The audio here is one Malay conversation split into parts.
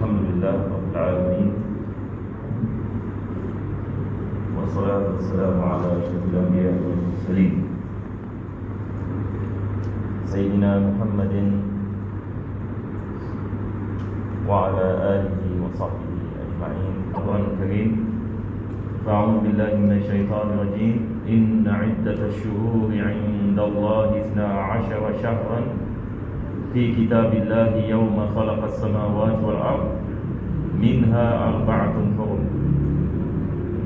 Alhamdulillah Rabbil Alamin, wassalatu wassalamu ala asyrafil anbiya'i wal mursalin Sayyidina Muhammadin wa ala alihi wa sahbihi ajma'in. Allahul Karim, fa'udhu billahi minash shaitanir rajim. Inna 'iddatash shuhuri 'indallahi 12 syahran fi kitabillahi yawma khalaqas samawati wal ard minha arba'atun hurum.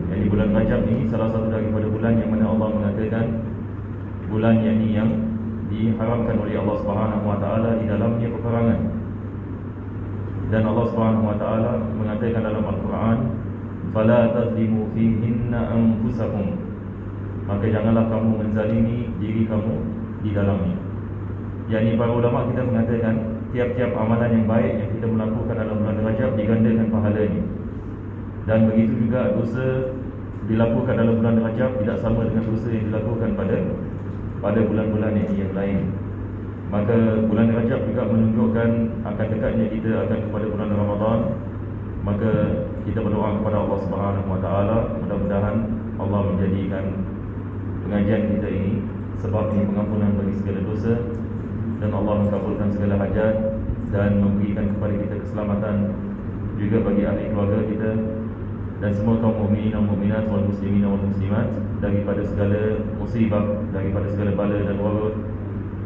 Yang di bulan Rajab ini salah satu daripada bulan yang mana Allah mengatakan bulan yang diharamkan oleh Allah Subhanahu wa taala di dalamnya peperangan. Dan Allah Subhanahu wa taala mengatakan dalam Al-Quran, fala tazlimu fihinna anfusakum, maka janganlah kamu menzalimi diri kamu di dalamnya. Yani para ulama kita mengatakan tiap-tiap amalan yang baik yang kita melakukan dalam bulan Rajab digandakan pahalanya. Dan begitu juga dosa dilakukan dalam bulan Rajab tidak sama dengan dosa yang dilakukan pada bulan-bulan yang lain. Maka bulan Rajab juga menunjukkan akan dekatnya kita akan kepada bulan Ramadan. Maka kita berdoa kepada Allah Subhanahu wa taala, mudah-mudahan Allah menjadikan pengajian kita ini sebab ini pengampunan bagi segala dosa, dan Allah mengabulkan segala hajat dan memberikan kepada kita keselamatan juga bagi ahli keluarga kita dan semua kaum mukminin dan mukminat wal muslimin wal muslimat daripada segala musibah, daripada segala bala dan wabak,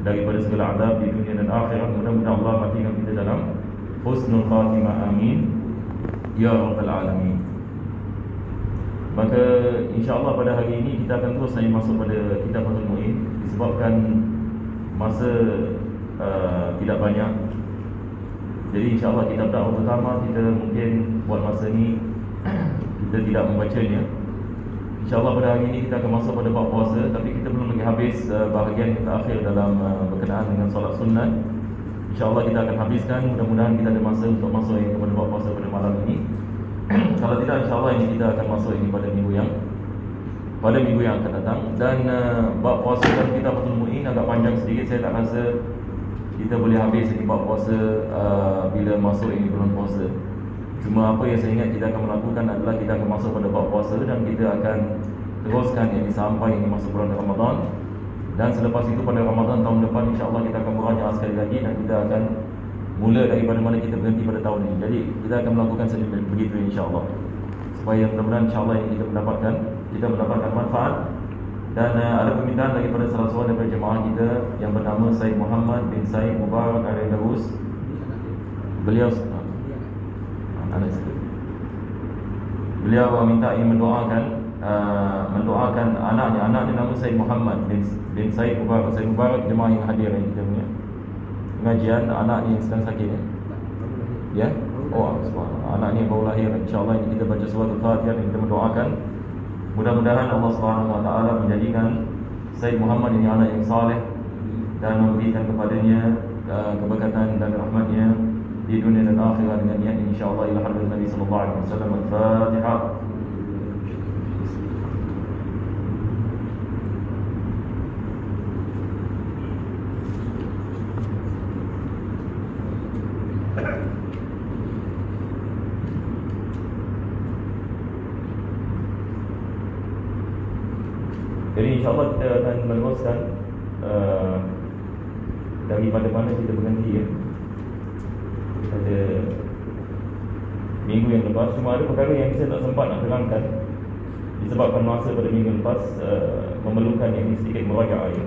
daripada segala azab di dunia dan akhirat. Mudah-mudahan Allah matikan kita dalam husnul khatimah, amin ya rabbal alamin. Maka insya-Allah pada hari ini kita akan terus masuk pada kitab Fathul Mu'in disebabkan masa tidak banyak. Jadi insya-Allah kitab dakwah pertama kita mungkin buat masa ni kita tidak membacanya. InsyaAllah pada hari ini kita akan masuk pada bab puasa, tapi kita belum lagi habis bahagian yang terakhir dalam berkenaan dengan solat sunat. InsyaAllah kita akan habiskan, mudah-mudahan kita ada masa untuk masuk kepada bab puasa pada malam ini. Kalau tidak, insyaAllah ini kita akan masuk ini pada minggu yang akan datang. Dan bab puasa dan kita Fathul Mu'in agak panjang sedikit. Saya tak rasa kita boleh habis ini bab puasa bila masuk ini bulan puasa. Cuma apa yang saya ingat kita akan melakukan adalah kita akan masuk pada bab puasa dan kita akan teruskan ini sampai ini masuk bulan Ramadan. Dan selepas itu pada Ramadan tahun depan insya-Allah kita akan merajaah sekali lagi dan kita akan mula daripada mana kita berhenti pada tahun ini. Jadi kita akan melakukan begitu insya-Allah. Supaya mudah-mudahan insya-Allah yang kita mendapatkan manfaat. Dan ada permintaan daripada salah seorang daripada jemaah kita yang bernama Said Muhammad bin Said Mubarak Al-Darus. Beliau minta ingin mendoakan anaknya nama Said Muhammad bin Said Mubarak. Said Mubarak jemaah yang hadir yang kita punya pengajian, anaknya yang sedang sakit ya. Oh subhanallah, anaknya baru lahir. InsyaAllah ini kita baca surah Al-Fatihah dan kita mendoakan mudah-mudahan Allah Subhanahu wa taala menjadikan Said Muhammad ini anak yang saleh dan memberikan kepadanya keberkatan dan rahmatnya di dunia dan akhirat dengan niat insya-Allah ila hadrat Nabi sallallahu alaihi wasallam. Al-Fatihah. Jadi insya-Allah kita akan meneruskan daripada mana kita berhenti ya. Pada minggu yang lepas. Cuma ada perkara yang saya tak sempat nak terangkan disebabkan masa pada minggu lepas memerlukan yang ini sedikit merajaah ya.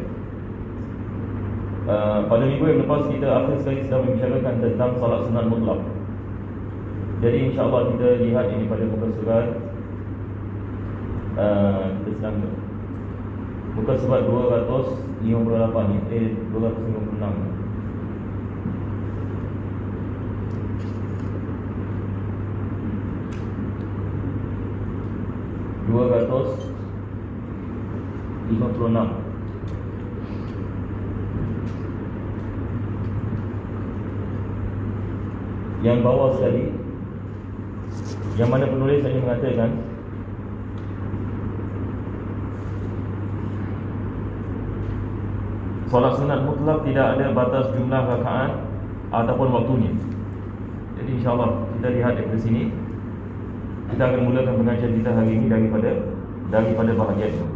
Pada minggu yang lepas kita akhir sekali sedang membicarakan tentang salat sunat mutlak. Jadi insya-Allah kita lihat ini pada muka surat kita sedang muka surat 258 ni 256. Yang bawah sekali, yang mana penulis hanya mengatakan solat sunat mutlak tidak ada batas jumlah rakaat ataupun waktunya. Jadi insyaAllah kita lihat daripada sini. Kita akan mulakan pengajian kita hari ini daripada bahagian itu.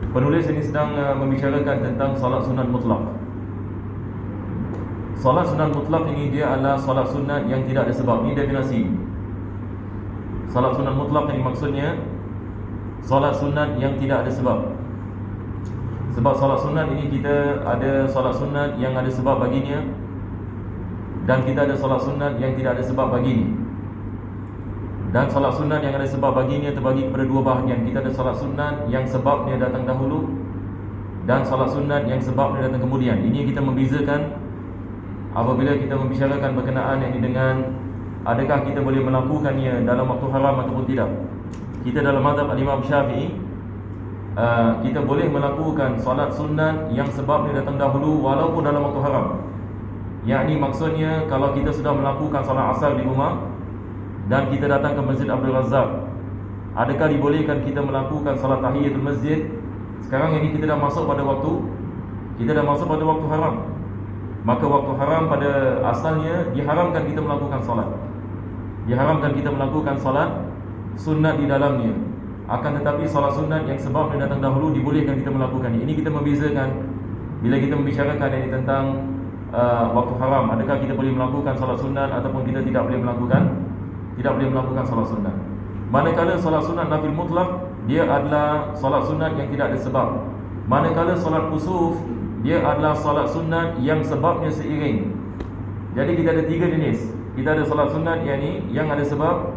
Penulis ini sedang membicarakan tentang salat sunat mutlak. Salat sunat mutlak ini dia adalah salat sunat yang tidak ada sebab. Ini definisi. Salat sunat mutlak ini maksudnya salat sunat yang tidak ada sebab. Sebab salat sunat ini kita ada salat sunat yang ada sebab baginya, dan kita ada salat sunat yang tidak ada sebab baginya. Dan salat sunat yang ada sebab baginya terbagi kepada dua bahagian. Kita ada salat sunat yang sebabnya datang dahulu, dan salat sunat yang sebabnya datang kemudian. Ini kita membezakan apabila kita membicarakan berkenaan ini dengan adakah kita boleh melakukannya dalam waktu haram ataupun tidak. Kita dalam mazhab Imam Syafi'i, kita boleh melakukan salat sunat yang sebabnya datang dahulu walaupun dalam waktu haram. Yakni maksudnya kalau kita sudah melakukan salat asar di rumah dan kita datang ke Masjid Abdul Razak, adakah dibolehkan kita melakukan salat tahiyatul masjid? Sekarang ini kita dah masuk pada waktu haram. Maka waktu haram pada asalnya diharamkan kita melakukan salat. Diharamkan kita melakukan salat sunat di dalamnya. Akan tetapi salat sunat yang sebabnya datang dahulu dibolehkan kita melakukannya. Ini kita membezakan bila kita membicarakan ini tentang waktu haram, adakah kita boleh melakukan salat sunat ataupun kita tidak boleh melakukan salat sunat. Manakala salat sunat nafil mutlak, dia adalah salat sunat yang tidak ada sebab. Manakala salat kusuf, dia adalah salat sunat yang sebabnya seiring. Jadi kita ada tiga jenis. Kita ada salat sunat yang ada sebab,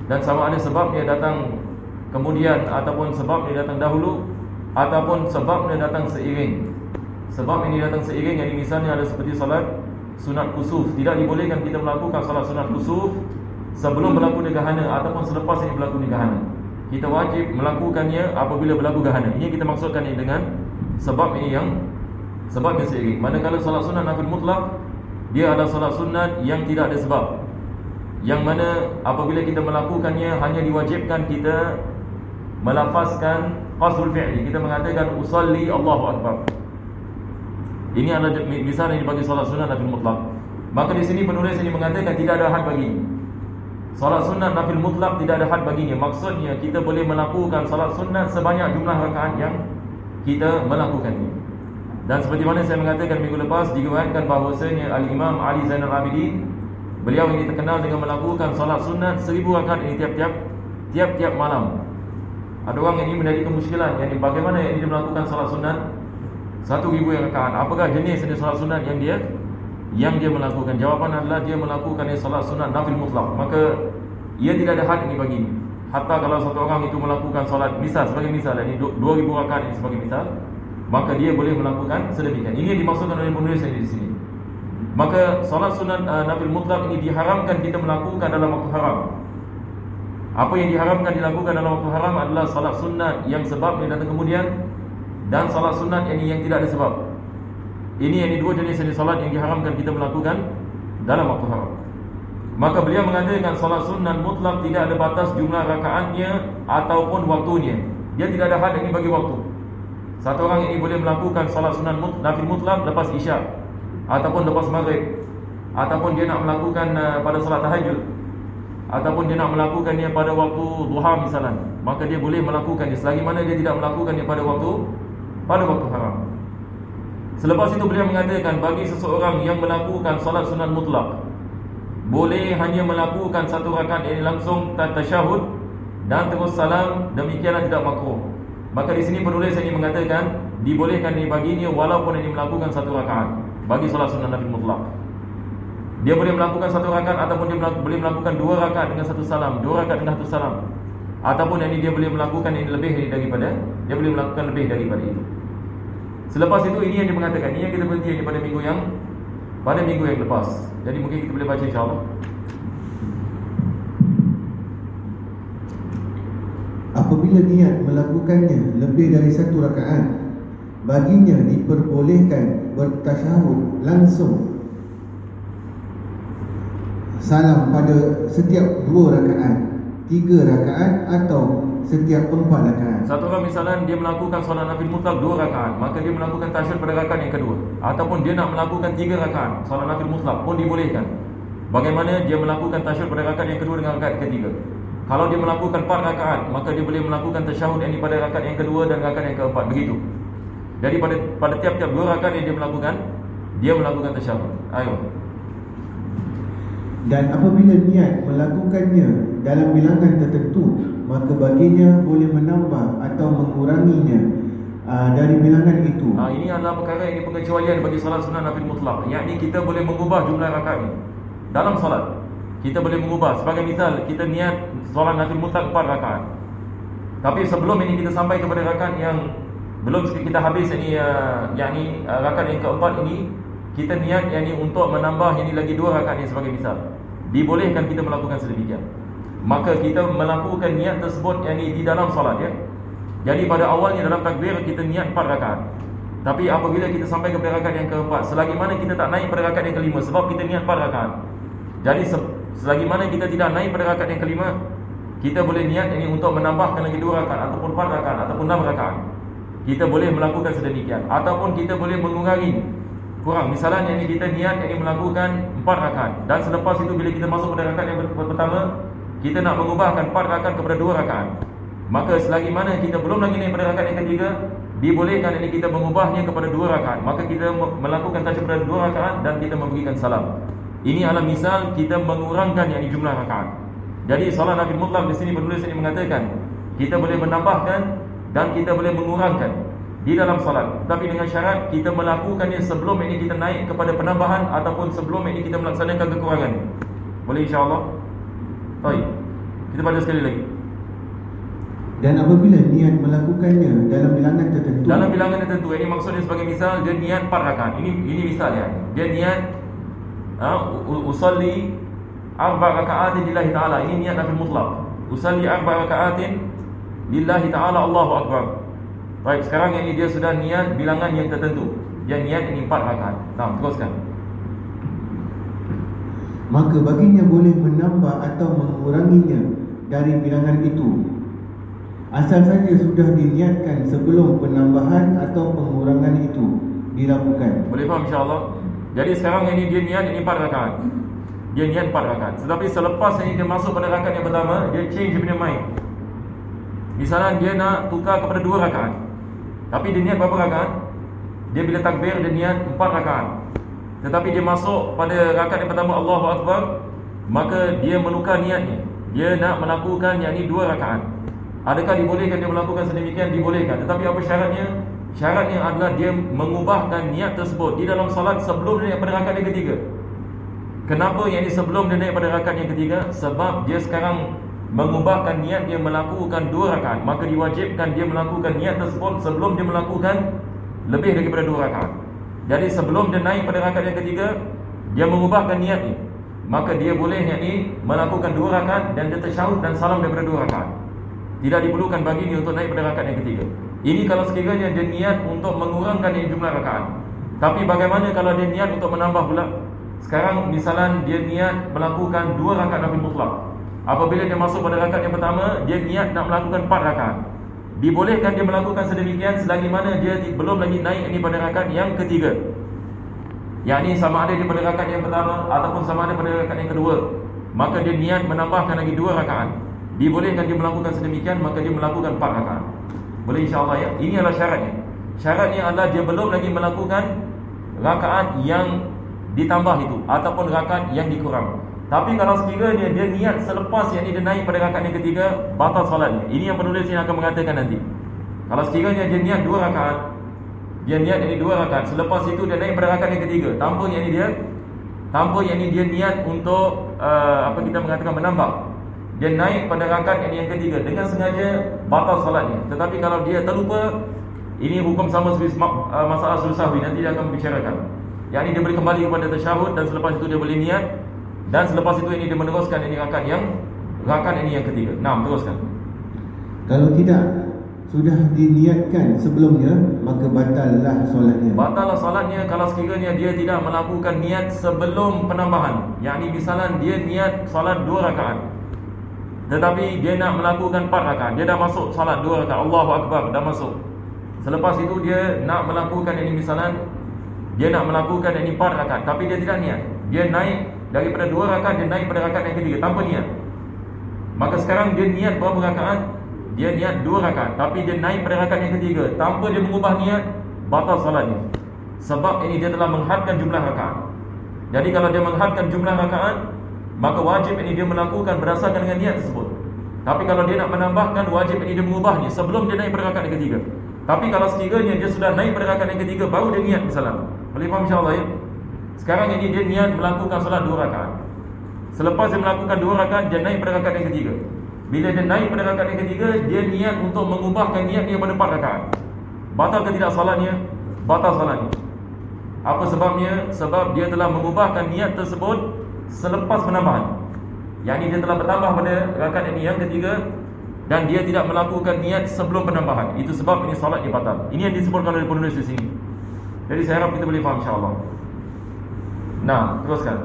dan sama ada sebabnya datang kemudian ataupun sebabnya datang dahulu, ataupun sebabnya datang seiring. Sebab ini datang seiring, yang misalnya ada seperti salat sunat kusuf. Tidak dibolehkan kita melakukan salat sunat kusuf sebelum berlaku gerhana ataupun selepas ini berlaku gerhana. Kita wajib melakukannya apabila berlaku gerhana. Ini kita maksudkan ini dengan sebab ini yang sebabnya seiring. Manakala salat sunat nafil mutlak, dia adalah salat sunat yang tidak ada sebab, yang mana apabila kita melakukannya hanya diwajibkan kita melafazkan qasdul fi'li. Kita mengatakan usalli Allahu Akbar. Ini adalah misal yang dibagi salat sunat nafil mutlak. Maka di sini penulis ini mengatakan tidak ada had bagi salat sunat nafil mutlak, tidak ada had baginya. Maksudnya kita boleh melakukan salat sunat sebanyak jumlah rakaat yang kita melakukannya. Dan seperti mana saya mengatakan minggu lepas, diriwayatkan bahawasanya Al-Imam Ali Zainal Abidin, beliau ini terkenal dengan melakukan salat sunat 1000 rakaat ini tiap-tiap malam. Ada orang yang ini menjadi kemusykilan, yang bagaimana yang dia melakukan salat sunat 1000 rakaat. Apakah jenis salat sunat yang dia melakukan? Jawapan adalah dia melakukan salat sunat nafil mutlak. Maka ia tidak ada had ini bagi. Hatta kalau satu orang itu melakukan salat sebagai misal ini 2000 rakaat ini sebagai misal, maka dia boleh melakukan sedemikian. Ini yang dimaksudkan oleh penulis di sini. Maka salat sunat nafil mutlak ini diharamkan kita melakukan dalam waktu haram. Apa yang diharamkan dilakukan dalam waktu haram adalah salat sunat yang sebabnya datang kemudian, dan salat sunat yang tidak ada sebab. Ini dua jenis salat yang diharamkan kita melakukan dalam waktu haram. Maka beliau mengatakan salat sunat mutlak tidak ada batas jumlah rakaatnya ataupun waktunya. Dia tidak ada had ini bagi waktu. Satu orang ini boleh melakukan salat sunat nafil mutlak lepas isyak, ataupun lepas maghrib, ataupun dia nak melakukan pada salat tahajud, ataupun dia nak melakukannya pada waktu duha misalnya. Maka dia boleh melakukannya selagi mana dia tidak melakukannya pada waktu haram. Selepas itu beliau mengatakan bagi seseorang yang melakukan salat sunat mutlak, boleh hanya melakukan satu rakaat ini langsung tasyahud dan terus salam, demikianlah tidak makruh. Maka di sini penulis ini mengatakan dibolehkan ini baginya walaupun ini melakukan satu rakaat bagi salat sunat nafil mutlak. Dia boleh melakukan satu rakaat ataupun dia boleh melakukan dua rakaat dengan satu salam, dua rakaat dengan satu salam, ataupun ini dia boleh melakukan ini lebih daripada itu. Selepas itu ini yang dia mengatakan, ini yang kita berhenti pada minggu yang lepas. Jadi mungkin kita boleh baca insya-Allah. Apabila niat melakukannya lebih dari satu rakaat, baginya diperbolehkan bertasyahud langsung salam pada setiap 2 rakaat, 3 rakaat atau setiap 4 rakaat. Satu orang misalnya dia melakukan solat nafil mutlak 2 rakaat, maka dia melakukan tasyahud pada rakaat yang kedua, ataupun dia nak melakukan 3 rakaat solat nafil mutlak pun dibolehkan. bagaimana dia melakukan tasyahud pada rakaat yang kedua dengan rakaat yang ketiga. Kalau dia melakukan 4 rakaat, maka dia boleh melakukan tasyahud yang pada rakaat yang kedua dan rakaat yang keempat, begitu. Jadi pada tiap-tiap 2 rakaat yang dia melakukan tasyahud. Ayo. Dan apabila niat melakukannya dalam bilangan tertentu, maka baginya boleh menambah atau menguranginya dari bilangan itu. Ini adalah perkara yang pengecualian bagi salat sunat nafil mutlak. Yakni kita boleh mengubah jumlah rakaat ini dalam salat. Kita boleh mengubah. Sebagai misal, kita niat salat nafil mutlak 4 rakaat. Tapi sebelum ini kita sampai kepada rakaat yang belum kita habis ini, yakni rakaat yang keempat ini, kita niat yakni untuk menambah ini lagi 2 rakaat ini sebagai misal. Dibolehkan kita melakukan sedemikian. Maka kita melakukan niat tersebut yakni di dalam salat, ya. Jadi pada awalnya dalam takbir kita niat 4 rakaat. Tapi apabila kita sampai kepada rakaat yang keempat, selagi mana kita tak naik pada rakaat yang kelima, sebab kita niat 4 rakaat. Jadi selagi mana kita tidak naik pada rakaat yang kelima, kita boleh niat ini untuk menambahkan lagi 2 rakaat ataupun 4 rakaat ataupun 6 rakaat. Kita boleh melakukan sedemikian. Ataupun kita boleh mengurangi kurang. Misalnya ini kita niat ini melakukan 4 rakaat, dan selepas itu bila kita masuk pada rakaat yang pertama, kita nak mengubahkan 4 rakaat kepada 2 rakaat. Maka selagi mana kita belum lagi naik pada rakaat yang ketiga, dibolehkan ini kita mengubahnya kepada 2 rakaat. Maka kita melakukan tasyahud pada 2 rakaat dan kita memberikan salam. Ini adalah misal kita mengurangkan yakni jumlah rakaat. Jadi salat nafil mutlak di sini penulis ini mengatakan kita boleh menambahkan dan kita boleh mengurangkan di dalam salat, tapi dengan syarat kita melakukannya sebelum ini kita naik kepada penambahan ataupun sebelum ini kita melaksanakan kekurangan. Boleh insya-Allah? Baik. Kita baca sekali lagi. Dan apabila niat melakukannya dalam bilangan tertentu. Dalam bilangan tertentu, ini maksudnya sebagai misal dia niat 4 rakaat. Ini misalnya. Dia niat usalli 4 rakaatin lillahi ta'ala. Ini niat nafil mutlak. Usalli 4 rakaatin lillahi ta'ala, Allahu akbar. Baik, sekarang ini dia sudah niat bilangan yang tertentu. Dia niat ini 4 rakaat. Nah, teruskan. Maka baginya boleh menambah atau menguranginya dari bilangan itu, asal saja sudah diniatkan sebelum penambahan atau pengurangan itu dilakukan. Boleh faham insya-Allah? Jadi sekarang ini dia niat ini 4 rakaat. Dia niat 4 rakaat. Tetapi selepas ini dia masuk pada rakaat yang pertama, dia change dia punya mind. Misalnya dia nak tukar kepada 2 rakaat. Tapi dia niat berapa rakaat? Dia bila takbir dia niat 4 rakaat. Tetapi dia masuk pada rakaat yang pertama Allahu Akbar, maka dia menukar niatnya. Dia nak melakukan yakni 2 rakaat. Adakah dibolehkan dia melakukan sedemikian? Dibolehkan. Tetapi apa syaratnya? Syaratnya adalah dia mengubahkan niat tersebut di dalam salat sebelum dia naik pada rakaat yang ketiga. Kenapa yang ini sebelum dia naik pada rakaat yang ketiga? Sebab dia sekarang mengubahkan niat dia melakukan 2 rakaat. Maka diwajibkan dia melakukan niat tersebut sebelum dia melakukan lebih daripada 2 rakaat. Jadi sebelum dia naik pada rakaat yang ketiga, dia mengubahkan niat ni, maka dia boleh yakni melakukan 2 rakaat dan dia tasyahud dan salam daripada 2 rakaat. Tidak diperlukan bagi dia untuk naik pada rakaat yang ketiga. Ini kalau sekiranya dia niat untuk mengurangkan jumlah rakaat. Tapi bagaimana kalau dia niat untuk menambah pula? Sekarang misalnya dia niat melakukan 2 rakaat nafil mutlak. Apabila dia masuk pada rakaat yang pertama, dia niat nak melakukan 4 rakaat. Dibolehkan dia melakukan sedemikian selagi mana dia belum lagi naik ini pada rakaat yang ketiga. Yakni sama ada dia pada rakaat yang pertama ataupun sama ada pada rakaat yang kedua, maka dia niat menambahkan lagi 2 rakaat. Dibolehkan dia melakukan sedemikian, maka dia melakukan 4 rakaat. Boleh insya-Allah ya. Ini adalah syaratnya. Syaratnya adalah dia belum lagi melakukan rakaat yang ditambah itu ataupun rakaat yang dikurang. Tapi kalau sekiranya dia niat selepas yang dia naik pada rakaat yang ketiga, batal salatnya. Ini yang penulis ini akan mengatakan nanti. Kalau sekiranya dia niat 2 rakaat, dia niat ini 2 rakaat, selepas itu dia naik pada rakaat yang ketiga, tanpa yang ini dia niat untuk apa kita mengatakan menambah. Dia naik pada rakaat yang ketiga dengan sengaja, batal salatnya. Tetapi kalau dia terlupa, ini hukum sama seperti masalah sujud sahwi, nanti dia akan membicarakan. Yang ini dia boleh kembali kepada tasyahud dan selepas itu dia boleh niat, dan selepas itu ini dia meneruskan ini rakaat ini yang ketiga. Nah, teruskan. Kalau tidak sudah diniatkan sebelumnya, maka batallah solatnya. Batallah solatnya kalau sekiranya dia tidak melakukan niat sebelum penambahan. Yakni misalnya dia niat solat 2 rakaat, tetapi dia nak melakukan 4 rakaat. Dia dah masuk solat 2 rakaat, Allahu Akbar, dah masuk. Selepas itu dia nak melakukan ini misalnya dia nak melakukan ini 4 rakaat, tapi dia tidak niat. Dia naik daripada 2 rakaat dia naik pada rakaat yang ketiga tanpa niat. Maka sekarang dia niat berapa rakaat? Dia niat 2 rakaat, tapi dia naik pada rakaat yang ketiga tanpa dia mengubah niat, batal salatnya. Sebab ini dia telah menghadkan jumlah rakaat. Jadi kalau dia menghadkan jumlah rakaat, maka wajib ini dia melakukan berdasarkan dengan niat tersebut. Tapi kalau dia nak menambahkan, wajib ini dia mengubahnya sebelum dia naik pada rakaat yang ketiga. Tapi kalau sekiranya dia sudah naik pada rakaat yang ketiga, baru dia niat misalnya. Boleh faham insyaAllah ya? Sekarang ini dia niat melakukan solat 2 rakaat. Selepas dia melakukan 2 rakaat, dia naik pada rakaat yang ketiga. Bila dia naik pada rakaat yang ketiga, dia niat untuk mengubahkan niat dia pada 4 rakaat. Batal ke tidak salatnya? Batal salatnya. Apa sebabnya? Sebab dia telah mengubahkan niat tersebut selepas penambahan. Yang ini dia telah bertambah pada rakaat ini yang ketiga, dan dia tidak melakukan niat sebelum penambahan. Itu sebab ini salat dia batal. Ini yang disebutkan oleh penulis di sini. Jadi saya harap kita boleh faham insyaAllah. Nah, teruskan.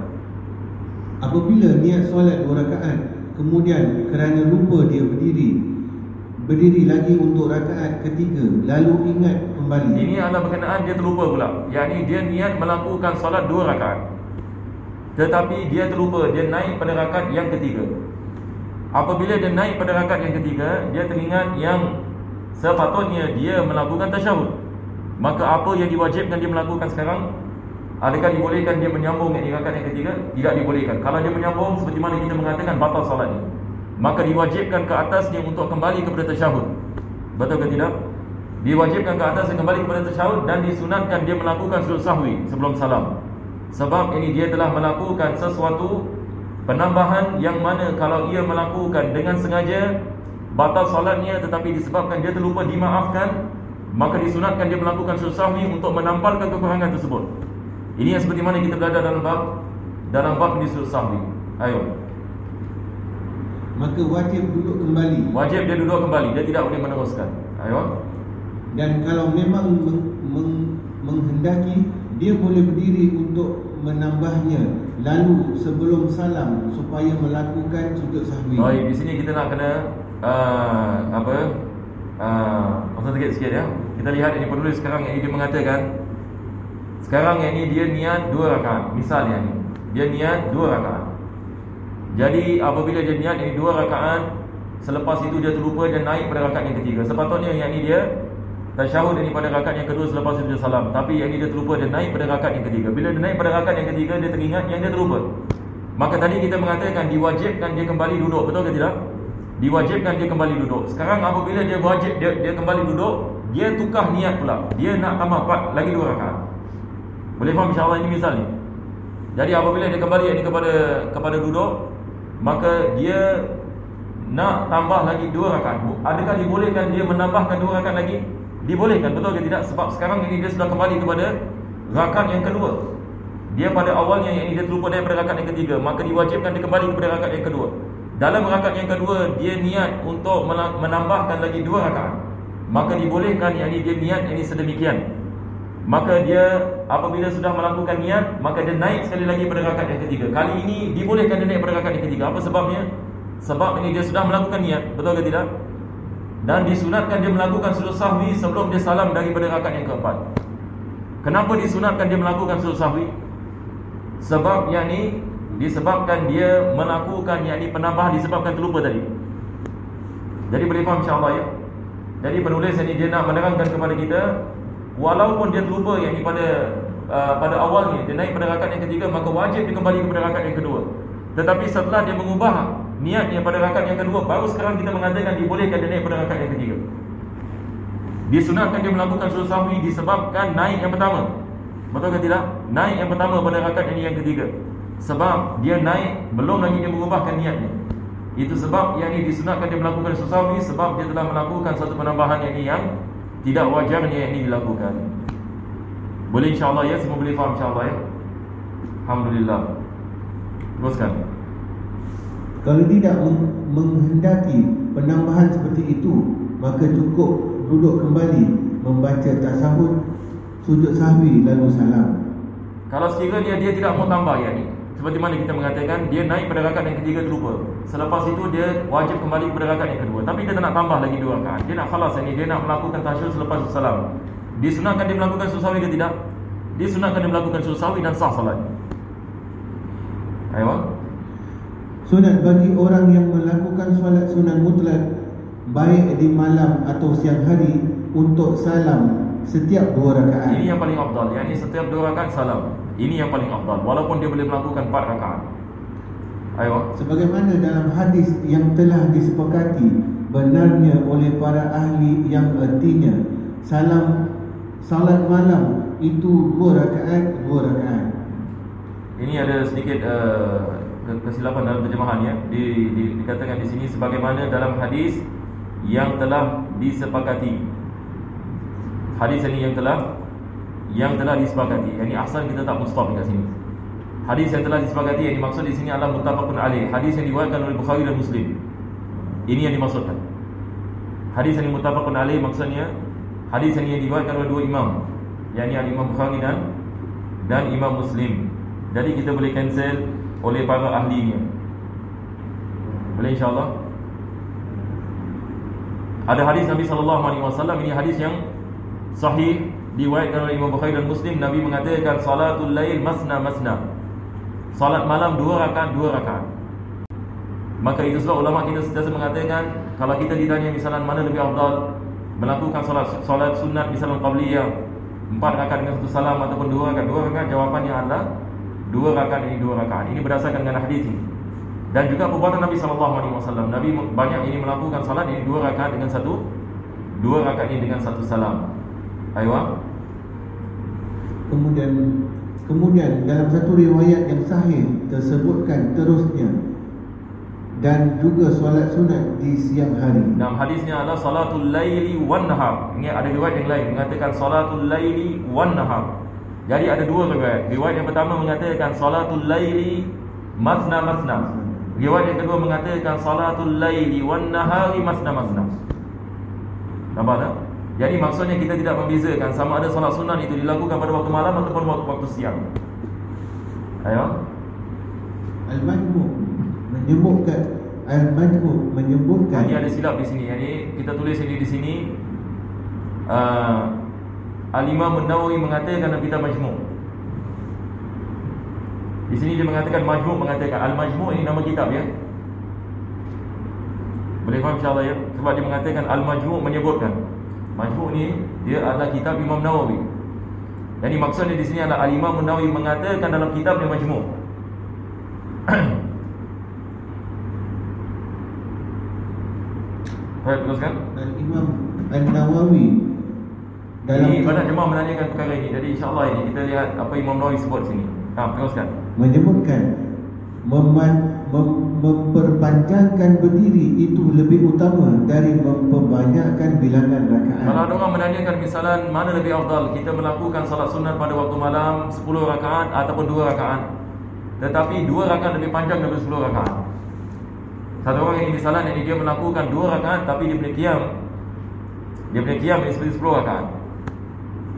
Apabila niat solat 2 rakaat, kemudian kerana lupa dia berdiri lagi untuk rakaat ketiga, lalu ingat kembali. Ini adalah berkenaan dia terlupa pula. Yang ini dia niat melakukan solat 2 rakaat, tetapi dia terlupa, dia naik pada rakaat yang ketiga. Apabila dia naik pada rakaat yang ketiga, dia teringat yang sepatutnya dia melakukan tasyahud. Maka apa yang diwajibkan dia melakukan sekarang? Adakah dibolehkan dia menyambung di rakaat yang ketiga? Tidak dibolehkan. Kalau dia menyambung, seperti mana kita mengatakan, batal salatnya. Maka diwajibkan ke atasnya untuk kembali kepada tasyahud. Betul ke tidak? Diwajibkan ke atasnya kembali kepada tasyahud, dan disunatkan dia melakukan sujud sahwi sebelum salam. Sebab ini dia telah melakukan sesuatu penambahan yang mana kalau ia melakukan dengan sengaja, batal salatnya, tetapi disebabkan dia terlupa dimaafkan, maka disunatkan dia melakukan sujud sahwi untuk menampalkan kekurangan tersebut. Ini yang seperti mana kita belajar dalam bab di sujud sahwi. Ayo. Maka wajib duduk kembali. Wajib dia duduk kembali, dia tidak boleh meneruskan. Ayo. Dan kalau memang menghendaki, dia boleh berdiri untuk menambahnya lalu sebelum salam supaya melakukan sujud sahwi. Baik, di sini kita nak kena konsentrate sikit ya. Kita lihat ini penulis sekarang yang dia mengatakan, sekarang yang ini dia niat 2 rakaat. Misalnya ni, dia niat 2 rakaat. Jadi apabila dia niat ini 2 rakaat, selepas itu dia terlupa dan naik pada rakaat yang ketiga. Sepatutnya yang ini dia tasyahud ini pada rakaat yang kedua selepas itu dia salam, tapi yang ini dia terlupa, dia naik pada rakaat yang ketiga. Bila dia naik pada rakaat yang ketiga, dia teringat yang dia terlupa. Maka tadi kita mengatakan diwajibkan dia kembali duduk, betul ke tidak? Diwajibkan dia kembali duduk. Sekarang apabila dia wajib dia kembali duduk, dia tukar niat pula. Dia nak tambah 4 lagi 2 rakaat. Boleh faham insya-Allah ini misal ni. Jadi apabila dia kembali ini kepada duduk, maka dia nak tambah lagi 2 rakaat. Adakah dibolehkan dia menambahkan 2 rakaat lagi? Dibolehkan, betul ke tidak? Sebab sekarang ini dia sudah kembali kepada rakaat yang kedua. Dia pada awalnya yang ini dia terlupa daripada rakaat yang ketiga, maka diwajibkan dia kembali kepada rakaat yang kedua. Dalam rakaat yang kedua, dia niat untuk menambahkan lagi 2 rakaat. Maka dibolehkan yang ini dia niat yang ini sedemikian. Maka dia apabila sudah melakukan niat, maka dia naik sekali lagi pada rakaat yang ketiga. Kali ini dibolehkan dia naik pada rakaat yang ketiga. Apa sebabnya? Sebab ini dia sudah melakukan niat, betul ke tidak? Dan disunatkan dia melakukan sujud sahwi sebelum dia salam daripada rakaat yang keempat. Kenapa disunatkan dia melakukan sujud sahwi? Sebab yang ni disebabkan dia melakukan yang ni penambahan disebabkan terlupa tadi. Jadi boleh faham insya-Allah ya. Jadi penulis ini dia nak menerangkan kepada kita, walaupun dia terlupa yang ni pada awalnya dia naik pada rakaat yang ketiga, maka wajib dia kembali kepada rakaat yang kedua. Tetapi setelah dia mengubah niatnya pada rakaat yang kedua, baru sekarang kita mengatakan dibolehkan dia naik pada rakaat yang ketiga. Disunatkan dia melakukan sujud sahwi disebabkan naik yang pertama. Betul ke tidak? Naik yang pertama pada rakaat yang ketiga. Sebab dia naik, belum lagi dia mengubahkan niatnya. Itu sebab yang ini disunatkan dia melakukan sujud sahwi, sebab dia telah melakukan satu penambahan yang tidak wajarnya yang ini dilakukan. Boleh insya-Allah ya, semua boleh faham insya-Allah ya. Alhamdulillah. Teruskan. Kalau tidak menghendaki penambahan seperti itu, maka cukup duduk kembali, membaca tasyahud, sujud sahwi lalu salam. Kalau sekiranya dia tidak mau tambah yang ni, seperti mana kita mengatakan, dia naik pada rakaat yang ketiga terlupa. Selepas itu dia wajib kembali kepada rakaat yang kedua, tapi dia tak nak tambah lagi 2 rakaat. Dia nak khalas ini, dia nak melakukan tasyahud selepas salam. Disunatkan dia melakukan sujud sahwi ke tidak? Disunatkan dia melakukan sujud sahwi dan sah salat. Ayo. Sunat bagi orang yang melakukan solat sunat mutlak baik di malam atau siang hari untuk salam setiap 2 rakaat. Ini yang paling afdal. Yang ini setiap 2 rakaat salam. Ini yang paling afdal. Walaupun dia boleh melakukan 4 rakaat. Ayo. Sebagaimana dalam hadis yang telah disepakati benarnya oleh para ahli yang artinya salat malam itu 2 rakaat 2 rakaat. Ini ada sedikit kesilapan dalam terjemahan ya. Dikatakan di sini sebagaimana dalam hadis yang telah disepakati. Hadis ini yang telah disepakati. Yang ini ahsan kita tak mustaf dekat sini. Hadis yang telah disepakati yang dimaksud di sini adalah muttafaqun alaih. Hadis yang diriwayatkan oleh Bukhari dan Muslim. Ini yang dimaksudkan. Hadis yang muttafaqun alaih maksudnya hadis yang diriwayatkan oleh 2 imam, yakni Imam Bukhari dan Imam Muslim. Jadi kita boleh cancel oleh para ahlinya. Boleh insya-Allah. Ada hadis Nabi SAW, ini hadis yang sahih diriwayatkan oleh Imam Bukhari dan Muslim. Nabi mengatakan salatul lail masna masna. Salat malam 2 rakaat 2 rakaat. Maka itu sebab ulama kita sentiasa mengatakan kalau kita ditanya misalan mana lebih afdal, melakukan solat sunat misalan qabliyah 4 rakaat dengan 1 salam ataupun 2 rakaat 2 rakaat, jawapannya adalah 2 rakaat ini 2 rakaat. Ini berdasarkan dengan hadis ini. Dan juga perbuatan Nabi SAW. Nabi banyak ini melakukan salat ini 2 rakaat dengan 2 rakaat ini dengan 1 salam. Aywa. Kemudian dalam satu riwayat yang sahih tersebutkan terusnya dan juga solat sunat di siang hari. Dalam hadisnya adalah salatul laili wan nahar. Ini ada riwayat yang lain mengatakan salatul laili wan nahar. Jadi ada 2 riwayat. Riwayat yang pertama mengatakan salatul laili masna masna. Riwayat yang kedua mengatakan salatul laili wan nahari masna masna. Nampak tak? Jadi maksudnya kita tidak membezakan sama ada solat sunat itu dilakukan pada waktu malam ataupun waktu siang. Ayo. Al-Majmu' menyebutkan Ini ada silap di sini. Jadi kita tulis ini di sini Al-Imam An-Nawawi mengatakan dalam kitab Majmu'. Di sini dia mengatakan Majmu', mengatakan Al-Majmu' ini nama kitab ya. Boleh faham insya-Allah ya. Sebab dia mengatakan Al-Majmu' menyebutkan. Majmu' ni dia adalah kitab Imam Nawawi. Jadi maksudnya di sini adalah Al-Imam An-Nawawi mengatakan dalam kitabnya Majmu'. Baik, teruskan. Al-Imam An-Nawawi dalam ini banyak jemaah menanyakan perkara ini. Jadi insya-Allah ini kita lihat apa Imam Nawawi sebut sini. Teruskan. Menyebutkan memperpanjangkan berdiri itu lebih utama dari memperbanyakkan bilangan rakaat. Kalau ada orang menanyakan misalan mana lebih afdal, kita melakukan salat sunat pada waktu malam 10 rakaat ataupun 2 rakaat. Tetapi 2 rakaat lebih panjang daripada 10 rakaat. Satu orang ini misalan ini dia melakukan 2 rakaat tapi dia punya qiyam ini seperti 10 rakaat.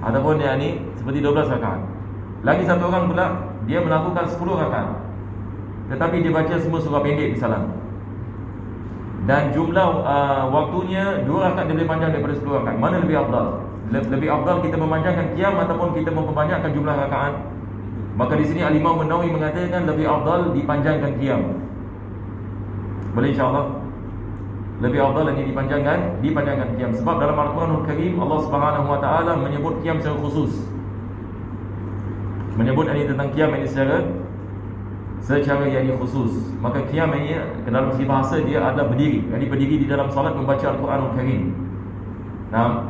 Ataupun dia ni seperti 12 rakaat. Lagi satu orang pula dia melakukan 10 rakaat. Tetapi dia baca semua surah pendek misalan. Dan jumlah waktunya 2 rakaat dia lebih panjang daripada 10 rakaat. Mana lebih afdal? Lebih afdal kita memanjangkan qiyam ataupun kita memperbanyakkan jumlah rakaat? Maka di sini Al-Imam An-Nawawi mengatakan lebih afdal dipanjangkan qiyam. Boleh insya-Allah. Lebih afdal ini dipanjangkan qiyam. Sebab dalam Al-Quranul Karim Allah Subhanahu wa taala menyebut qiyam secara khusus. Menyebut ini tentang qiyam ini secara yang khusus. Maka qiyam ini dalam segi bahasa dia adalah berdiri. Jadi berdiri di dalam solat membaca Al-Quranul Karim. Nah,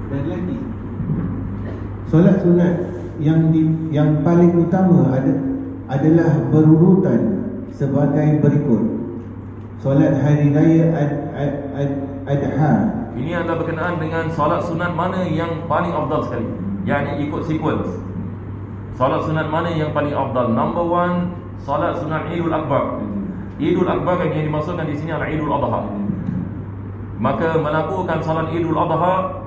dan lagi solat sunat yang paling utama adalah berurutan sebagai berikut. Solat hari raya Adha. ini adalah berkenaan dengan solat sunat mana yang paling afdal sekali. Yang ikut sequence. Solat sunat mana yang paling afdal? Number 1, solat sunat Idul Akbar. Idul Akbar yang dimaksudkan di sini adalah Idul Adha. Maka melakukan solat Idul Adha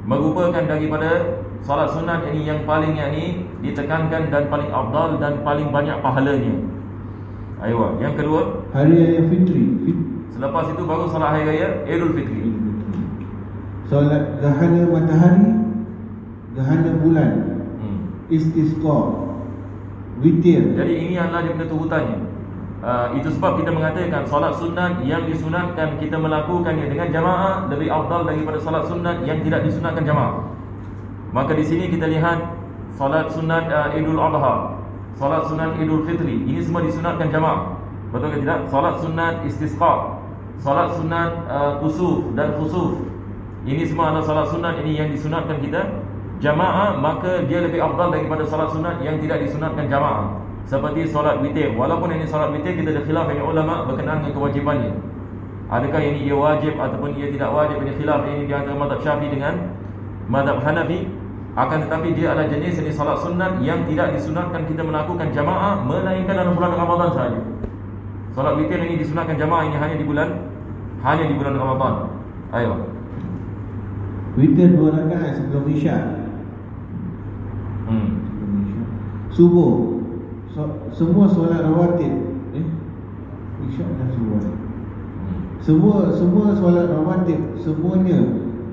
merupakan daripada solat sunat ini yang paling ditekankan dan paling afdal dan paling banyak pahalanya. Aywa. Yang kedua, Hari Raya Fitri. selepas itu baru solat hari raya Idul Fitri. solat gerhana matahari, gerhana bulan, istisqa, witir. Jadi ini adalah dia punya turutannya. Itu sebab kita mengatakan solat sunat yang disunatkan kita melakukannya dengan jamaah lebih afdal daripada solat sunat yang tidak disunatkan jamaah. Maka di sini kita lihat solat sunat Idul Adha, solat sunat Idul Fitri, ini semua disunatkan jamaah. Betul ke tidak? Solat sunat istisqa, solat sunat kusuf dan khusuf, ini semua adalah solat sunat ini yang disunatkan kita jamaah. Maka dia lebih afdal daripada solat sunat yang tidak disunatkan jamaah. Seperti solat witir, walaupun ini solat witir kita ada khilaf dengan ulama berkenaan dengan kewajipannya. Adakah ini ia wajib ataupun ia tidak wajib? Ini khilaf ini di antara mazhab Syafi'i dengan mazhab Hanafi. Akan tetapi dia adalah jenis ini solat sunat yang tidak disunatkan kita melakukan jamaah melainkan dalam bulan Ramadan sahaja. Solat witir ini disunatkan jamaah ini hanya di bulan Ramadan. Ayo. Witir 2 rakaat sebelum Isyak. Subuh. Semua solat rawatib. Isyak dah subuh. Semua solat rawatib semuanya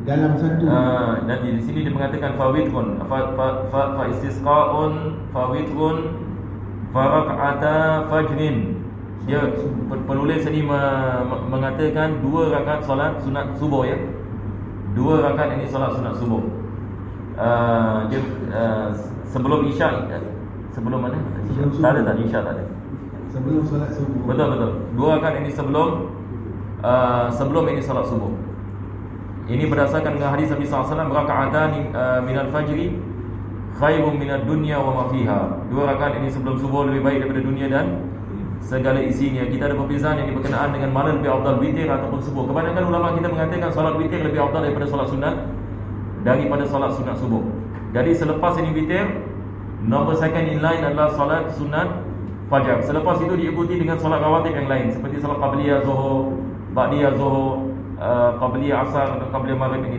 dalam satu. Nanti di sini dia mengatakan fawitrun, fa istisqaun, fawitrun, farak'ata fajrin. Dia penulis ini mengatakan 2 rakaat solat sunat subuh ya. 2 rakaat ini solat sunat subuh. Dia sebelum Isyak, sebelum mana? Tak ada Isyak tak ada. Sebelum solat subuh. Betul. 2 rakaat ini sebelum ini solat subuh. Ini berdasarkan dengan hadis Nabi SAW, raka'atan minal fajri khairun minad dunya wa ma fiha. 2 rakaat ini sebelum subuh lebih baik daripada dunia dan segala isinya. Kita ada perbezaan yang berkenaan dengan mana lebih afdal, witir ataupun subuh. Kebanyakan ulama kita mengatakan solat witir lebih afdal daripada solat sunat daripada solat sunat subuh. Jadi selepas ini witir, nombor second in line adalah solat sunat fajar. Selepas itu diikuti dengan solat rawatib yang lain seperti solat qabliyah zuhur, ba'diyah zuhur, qabliyah asar atau qabliyah maghrib ini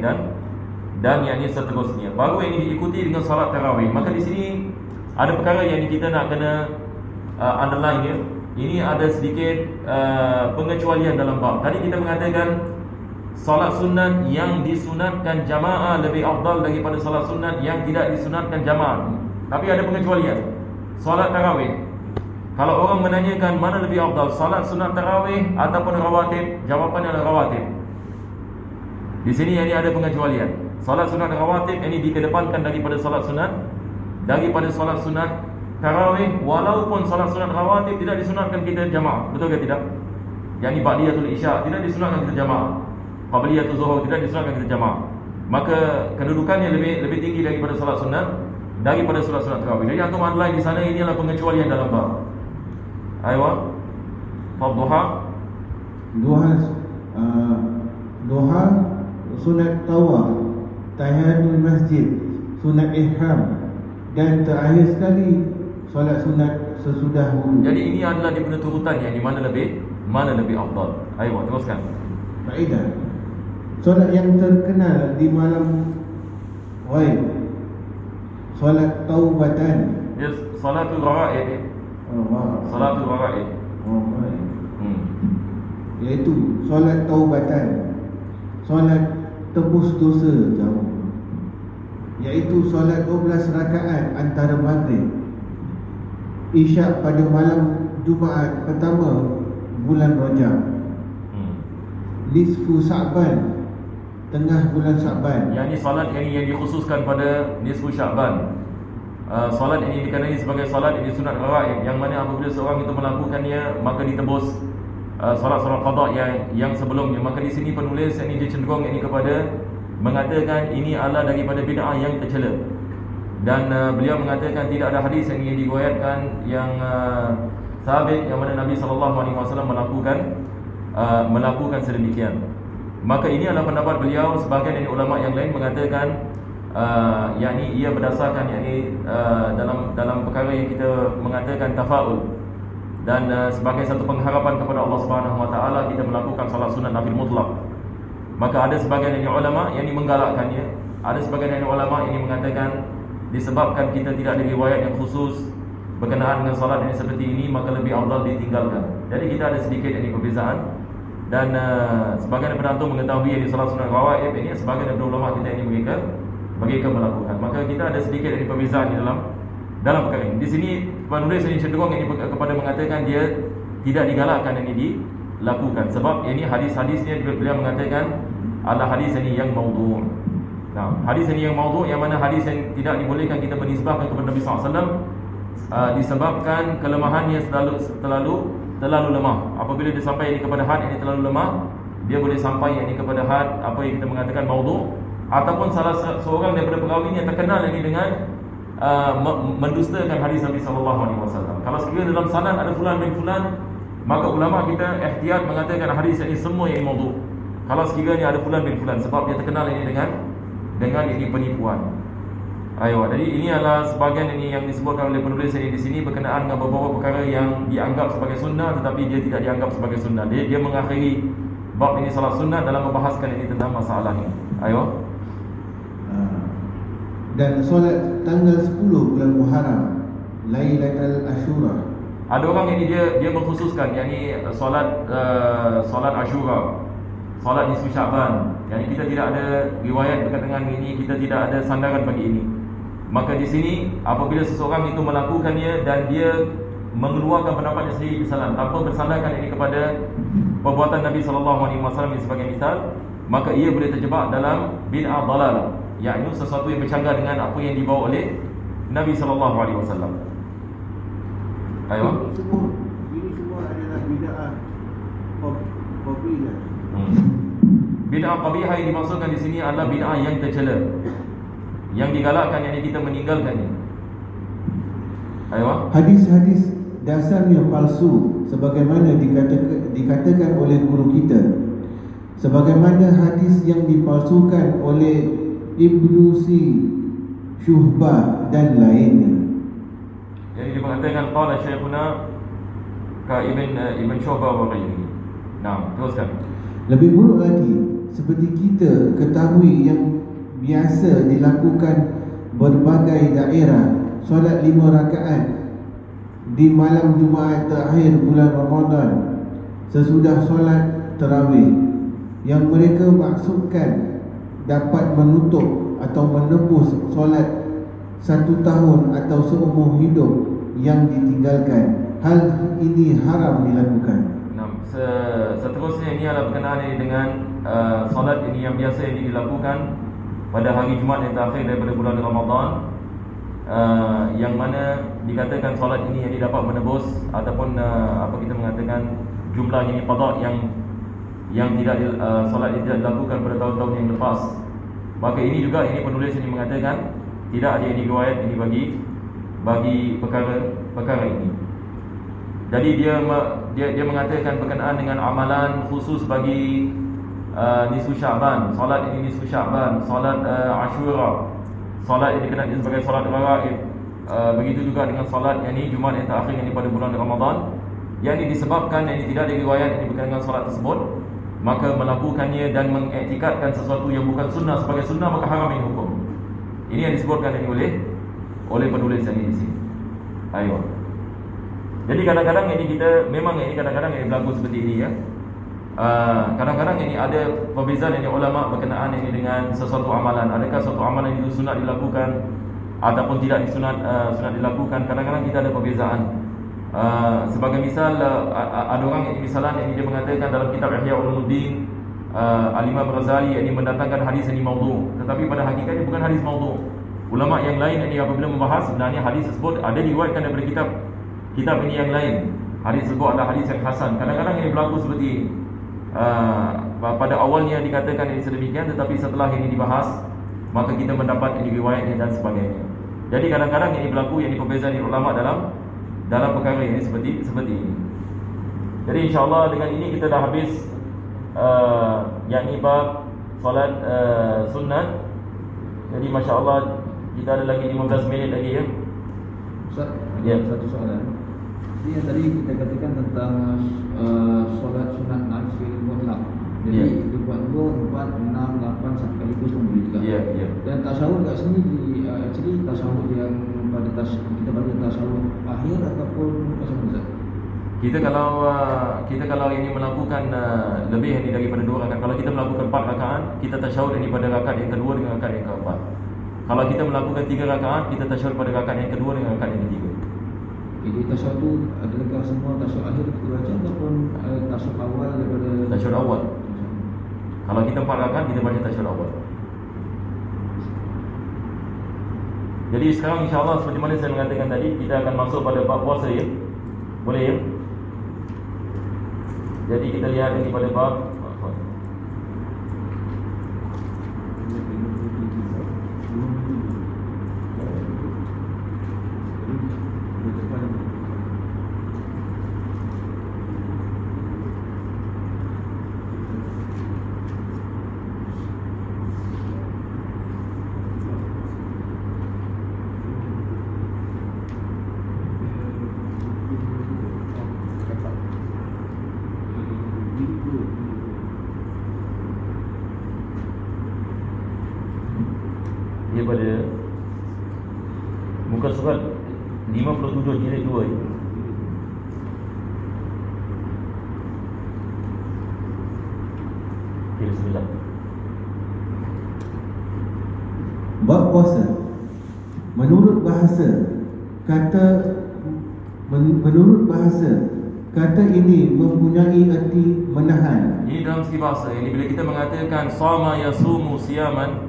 dan yang ini seterusnya. Baru ini diikuti dengan solat tarawih. Maka di sini ada perkara yang kita nak kena underline ya. Ini ada sedikit pengecualian dalam bab. Tadi kita mengatakan solat sunat yang disunatkan jamaah lebih afdal daripada solat sunat yang tidak disunatkan jamaah. Tapi ada pengecualian. Solat tarawih, kalau orang menanyakan mana lebih afdal, solat sunat tarawih ataupun rawatib, jawapannya adalah rawatib. Di sini ini ada pengecualian. Solat sunat rawatib ini dikedepankan daripada solat sunat tarawih, walaupun solat sunat rawatib tidak disunatkan kita jamaah. Betul ke tidak? Yang ini ba'diyatul isya tidak disunatkan kita jamaah. Qabliyatul zuhur tidak disunatkan kita jamaah. Maka kedudukannya lebih tinggi daripada solat sunat tarawih. Jadi antum underline di sana, ini adalah pengecualian dalam bab. Aywa. Fadduha. Duha, sunat tawaf, tahiyatul masjid, sunat ihram, dan terakhir sekali solat sunat sesudah wudu. Jadi ini adalah dia punya turutannya, di mana lebih afdal. Ayo teruskan. Faedah. Solat yang terkenal di malam ghaib, solat taubatan. Yes, salatul ra'id. Salatul ra'id. Iaitu solat taubatan, solat tebus dosa jauh, iaitu solat 12 rakaat antara maghrib Isyak pada malam Jumaat pertama bulan Rajab, nisfu Sa'ban, tengah bulan Sa'ban. Yang ini solat yang dikhususkan pada nisfu Sya'ban. Solat ini dikenali sebagai solat ini sunat ra'ib, yang mana apabila seorang itu melakukannya maka ditebus solat-solat qada yang sebelumnya. Maka di sini penulis ini dia cenderung ini kepada mengatakan ini adalah daripada bid'ah yang tercela. Dan beliau mengatakan tidak ada hadis yang diriwayatkan yang sabit yang mana Nabi SAW melakukan sedemikian. Maka ini adalah pendapat beliau. Sebahagian dari ulama yang lain mengatakan yakni ia berdasarkan dalam perkara yang kita mengatakan tafaul, dan sebagai satu pengharapan kepada Allah Subhanahu Wa Taala kita melakukan salat sunat nafil mutlak. Maka ada sebahagian dari ulama yang menggalakkannya, ada sebahagian dari ulama yang mengatakan disebabkan kita tidak ada riwayat yang khusus berkenaan dengan salat yang seperti ini, maka lebih afdal ditinggalkan. Jadi kita ada sedikit ini perbezaan Dan sebagian daripada antum mengetahui yang di salat sunat rawaib ini, sebagian daripada ulama kita ini mereka melakukan. Maka kita ada sedikit dari perbezaan di dalam perkara ini. Di sini penulis ini cenderung ini kepada mengatakan dia tidak digalakkan ini dilakukan, sebab ini hadis-hadisnya beliau mengatakan adalah hadis ini yang maudhu'. Nah, hadis ini yang maudhu', yang mana hadis yang tidak dibolehkan kita menisbahkan kepada Nabi SAW, disebabkan kelemahannya terlalu lemah. Apabila dia sampai ini kepada had ini terlalu lemah, dia boleh sampai ini kepada had apa yang kita mengatakan maudhu', ataupun salah seorang daripada perawi yang terkenal ini dengan mendustakan hadis Nabi SAW. Kalau sekiranya dalam sanad ada fulan bin fulan, maka ulama kita ihtiyat mengatakan hadis ini semua yang maudhu'. Kalau sekiranya ada fulan bin fulan, sebab dia terkenal ini dengan ini penipuan. Jadi ini adalah sebahagian ini yang disebutkan oleh penulis ini di sini berkenaan dengan beberapa perkara yang dianggap sebagai sunnah tetapi dia tidak dianggap sebagai sunnah. Dia mengakhiri bab ini salat sunnah dalam membahaskan ini tentang masalah ini. Dan solat tanggal 10 bulan Muharram, Lailatul Ashura. Ada orang ini dia mengkhususkan yakni solat Ashura, solat nisfu Syaban. Yani kita tidak ada riwayat berkaitan dengan ini, kita tidak ada sandaran bagi ini. Maka di sini apabila seseorang itu melakukannya dan dia mengeluarkan pendapatnya sendiri kesalahan tanpa bersandarkan ini kepada perbuatan Nabi SAW sebagai misal, maka ia boleh terjebak dalam bid'ah dalalah, yakni sesuatu yang bercanggah dengan apa yang dibawa oleh Nabi SAW. Ini semua adalah bid'ah qabihah. Bid'ah qabihah yang dimaksudkan di sini adalah bid'ah yang tercela, yang digalakkan, yang kita meninggalkannya. Hadis-hadis dasarnya palsu sebagaimana dikatakan oleh guru kita, sebagaimana hadis yang dipalsukan oleh Ibnu Syuhbah dan lainnya. Jadi dia mengatakan qala syekhuna ka Ibn Syuhbah wa ghairihi. Nah, teruskan. Lebih buruk lagi, seperti kita ketahui yang biasa dilakukan berbagai daerah, solat 5 rakaat di malam Jumaat terakhir bulan Ramadan sesudah solat tarawih, yang mereka maksudkan dapat menutup atau menebus solat 1 tahun atau seumur hidup yang ditinggalkan. Hal ini haram dilakukan. Seterusnya ini adalah berkenaan ini dengan solat ini yang biasa ini dilakukan pada hari Jumaat yang terakhir daripada bulan Ramadan, yang mana dikatakan solat ini yang dapat menebus ataupun apa kita mengatakan jumlah ini qada yang tidak solat ini tidak dilakukan pada tahun-tahun yang lepas. Maka ini juga ini penulis ini mengatakan tidak ada ini riwayat ini bagi perkara ini. Jadi dia mengatakan berkenaan dengan amalan khusus bagi nisfu Syaban, solat ini nisfu Syaban, solat Ashura, solat ini dikenal sebagai solat rawaib. Begitu juga dengan solat yang ini Jumaat yang terakhir yang ini pada bulan Ramadan, yang ini disebabkan yang ini tidak ada riwayat ini berkaitan dengan solat tersebut, maka melakukannya dan mengiktikadkan sesuatu yang bukan sunnah sebagai sunnah, maka haram ini hukum. Ini yang disebutkan ini oleh penulis ini di sini. Jadi kadang-kadang ini kita memang ini kadang-kadang ini berlaku seperti ini ya. Kadang-kadang ini ada perbezaan ini ulama berkenaan ini dengan sesuatu amalan. Adakah suatu amalan itu sunat dilakukan ataupun tidak sunat dilakukan? Kadang-kadang kita ada perbezaan. Sebagai misal ada orang yang misalnya yang dia mengatakan dalam kitab Ihya Ulumuddin, Al-Imam Ghazali ini mendatangkan hadis ini maudhu', tetapi pada hakikatnya bukan hadis maudhu'. Ulama yang lain ini apabila membahas sebenarnya hadis tersebut ada diriwayatkan daripada kitab ini yang lain. Hadis tersebut adalah hadis yang hasan. Kadang-kadang ini berlaku seperti ini. Pada awalnya dikatakan ini sedemikian, tetapi setelah ini dibahas maka kita mendapat ini riwayatnya dan sebagainya. Jadi kadang-kadang ini berlaku yang perbezaan ulama dalam perkara ini seperti ini. Jadi insya-Allah dengan ini kita dah habis yakni bab solat sunat. Jadi masya-Allah kita ada lagi 15 minit lagi ya. Ustaz, ya. Satu soalan. Ini yang tadi kita katakan tentang solat sunat nafil mutlak. Jadi dibuat 2, 4, 6, 8 sampai 10 boleh juga. Ya. Dan tasawuf kat sini actually tasawuf yang kita pada tasawuf akhir ataupun tasawuf Ustaz? Kita kalau ini melakukan lebih ini daripada 2 rakaat. Kalau kita melakukan 4 rakaat, kita tasyahud ini pada rakaat yang kedua dengan rakaat yang keempat. Kalau kita melakukan 3 rakaat, kita tasyahud pada rakaat yang kedua dengan rakaat yang ketiga. Jadi tasyahud itu adakah semua tasyahud akhir kita baca ataupun tasyahud awal daripada Tasyahud awal. Kalau kita 4 rakaat, kita baca tasyahud awal. Jadi sekarang insya-Allah seperti mana saya mengatakan tadi, kita akan masuk pada bab puasa ya. Boleh ya? Jadi kita lihat ini pada bab dia pada muka surat 57 jilid 2 ni. Bismillah. Bab puasa. Menurut bahasa kata ini mempunyai erti menahan. Ini dalam segi bahasa. Ini bila kita mengatakan sama yasumu siyaman,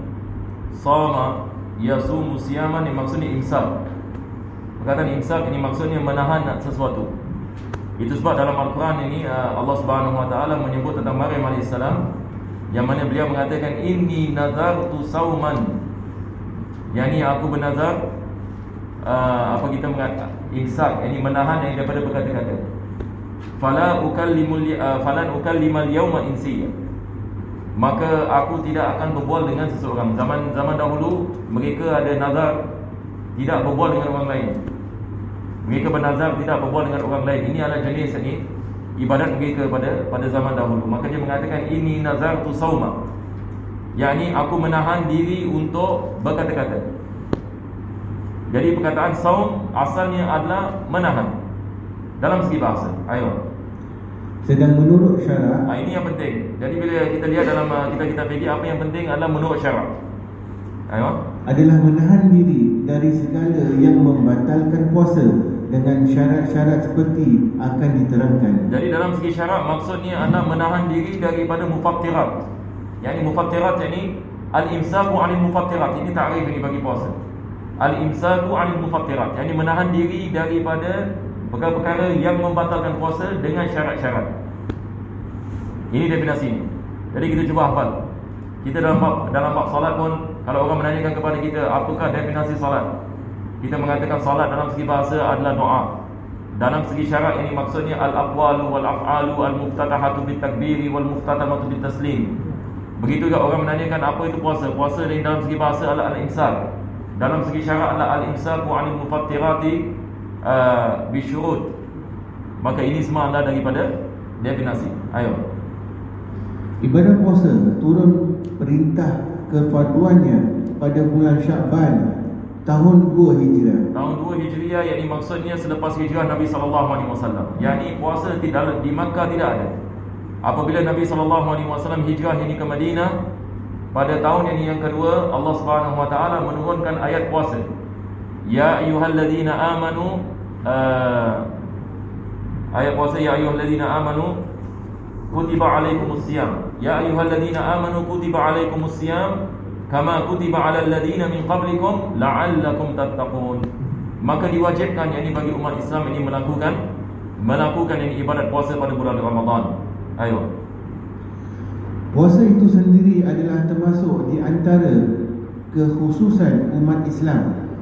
sama yasumu siyaman, ini maksudnya imsak. Perkataan imsak ini maksudnya menahan sesuatu. Itu sebab dalam Al-Quran ini Allah Subhanahu Wa Taala menyebut tentang Maryam alaihissalam, yang mana beliau mengatakan inni nazartu sauman, yakni aku bernazar apa kita mengatakan imsak, yakni menahan yang daripada berkata-kata. Falan ukallimal yawma insiya, maka aku tidak akan berbual dengan seseorang. Zaman dahulu mereka ada nazar tidak berbual dengan orang lain. Mereka bernazar tidak berbual dengan orang lain. Ini adalah jenis ini ibadat mereka pada zaman dahulu. Maka dia mengatakan ini nazartu sauma, yakni aku menahan diri untuk berkata-kata. Jadi perkataan saum asalnya adalah menahan dalam segi bahasa. Ayo. Sedang menurut syarak, Ini yang penting. Jadi bila kita lihat dalam kitab fikih, apa yang penting adalah menurut syarak. Ayo. adalah menahan diri dari segala yang membatalkan puasa dengan syarat-syarat seperti akan diterangkan. Jadi dalam segi syarak maksudnya adalah menahan diri daripada mufattirat. Yang mufattirat yakni al-imsaku 'anil mufattirat. Ini takrif ini bagi puasa. Al-imsaku 'anil mufattirat, yakni menahan diri daripada perkara-perkara yang membatalkan puasa dengan syarat-syarat. Ini definisi ini. Jadi kita cuba hafal. Kita dalam bab solat pun, kalau orang menanyakan kepada kita apakah definisi solat, kita mengatakan solat dalam segi bahasa adalah doa. Dalam segi syarat ini maksudnya al-aqwalu wal af'alu al-muftatahatu bit takbiri wal muftatamatu bit taslim. Begitu juga orang menanyakan apa itu puasa. Puasa dari dalam segi bahasa adalah al-imsak. Dalam segi syarat adalah al-imsaku 'anil mufattirati bisyurut. Maka ini semua adalah daripada definisi. Ayo. Ibadah puasa turun perintah kefarduannya pada bulan Syakban tahun 2 Hijrah. Tahun 2 Hijriah, yakni maksudnya selepas hijrah Nabi SAW. Yakni puasa di Makkah tidak ada. Apabila Nabi SAW hijrah ini ke Madinah pada tahun yang kedua, Allah Subhanahu Wa Taala menurunkan ayat puasa. Ya ayyuhalladzina amanu, ayat puasa, ya ayyuhalladzina amanu kutiba alaikumusiyam. Ya ayyuhalladzina amanu kutiba alaikumusiyam kama kutiba alal ladzina min qablikum la'allakum tattaqun. Maka diwajibkan yakni bagi umat Islam ini melakukan ini ibadat puasa pada bulan Ramadan. Ayo. Puasa itu sendiri adalah termasuk di antara kekhususan umat Islam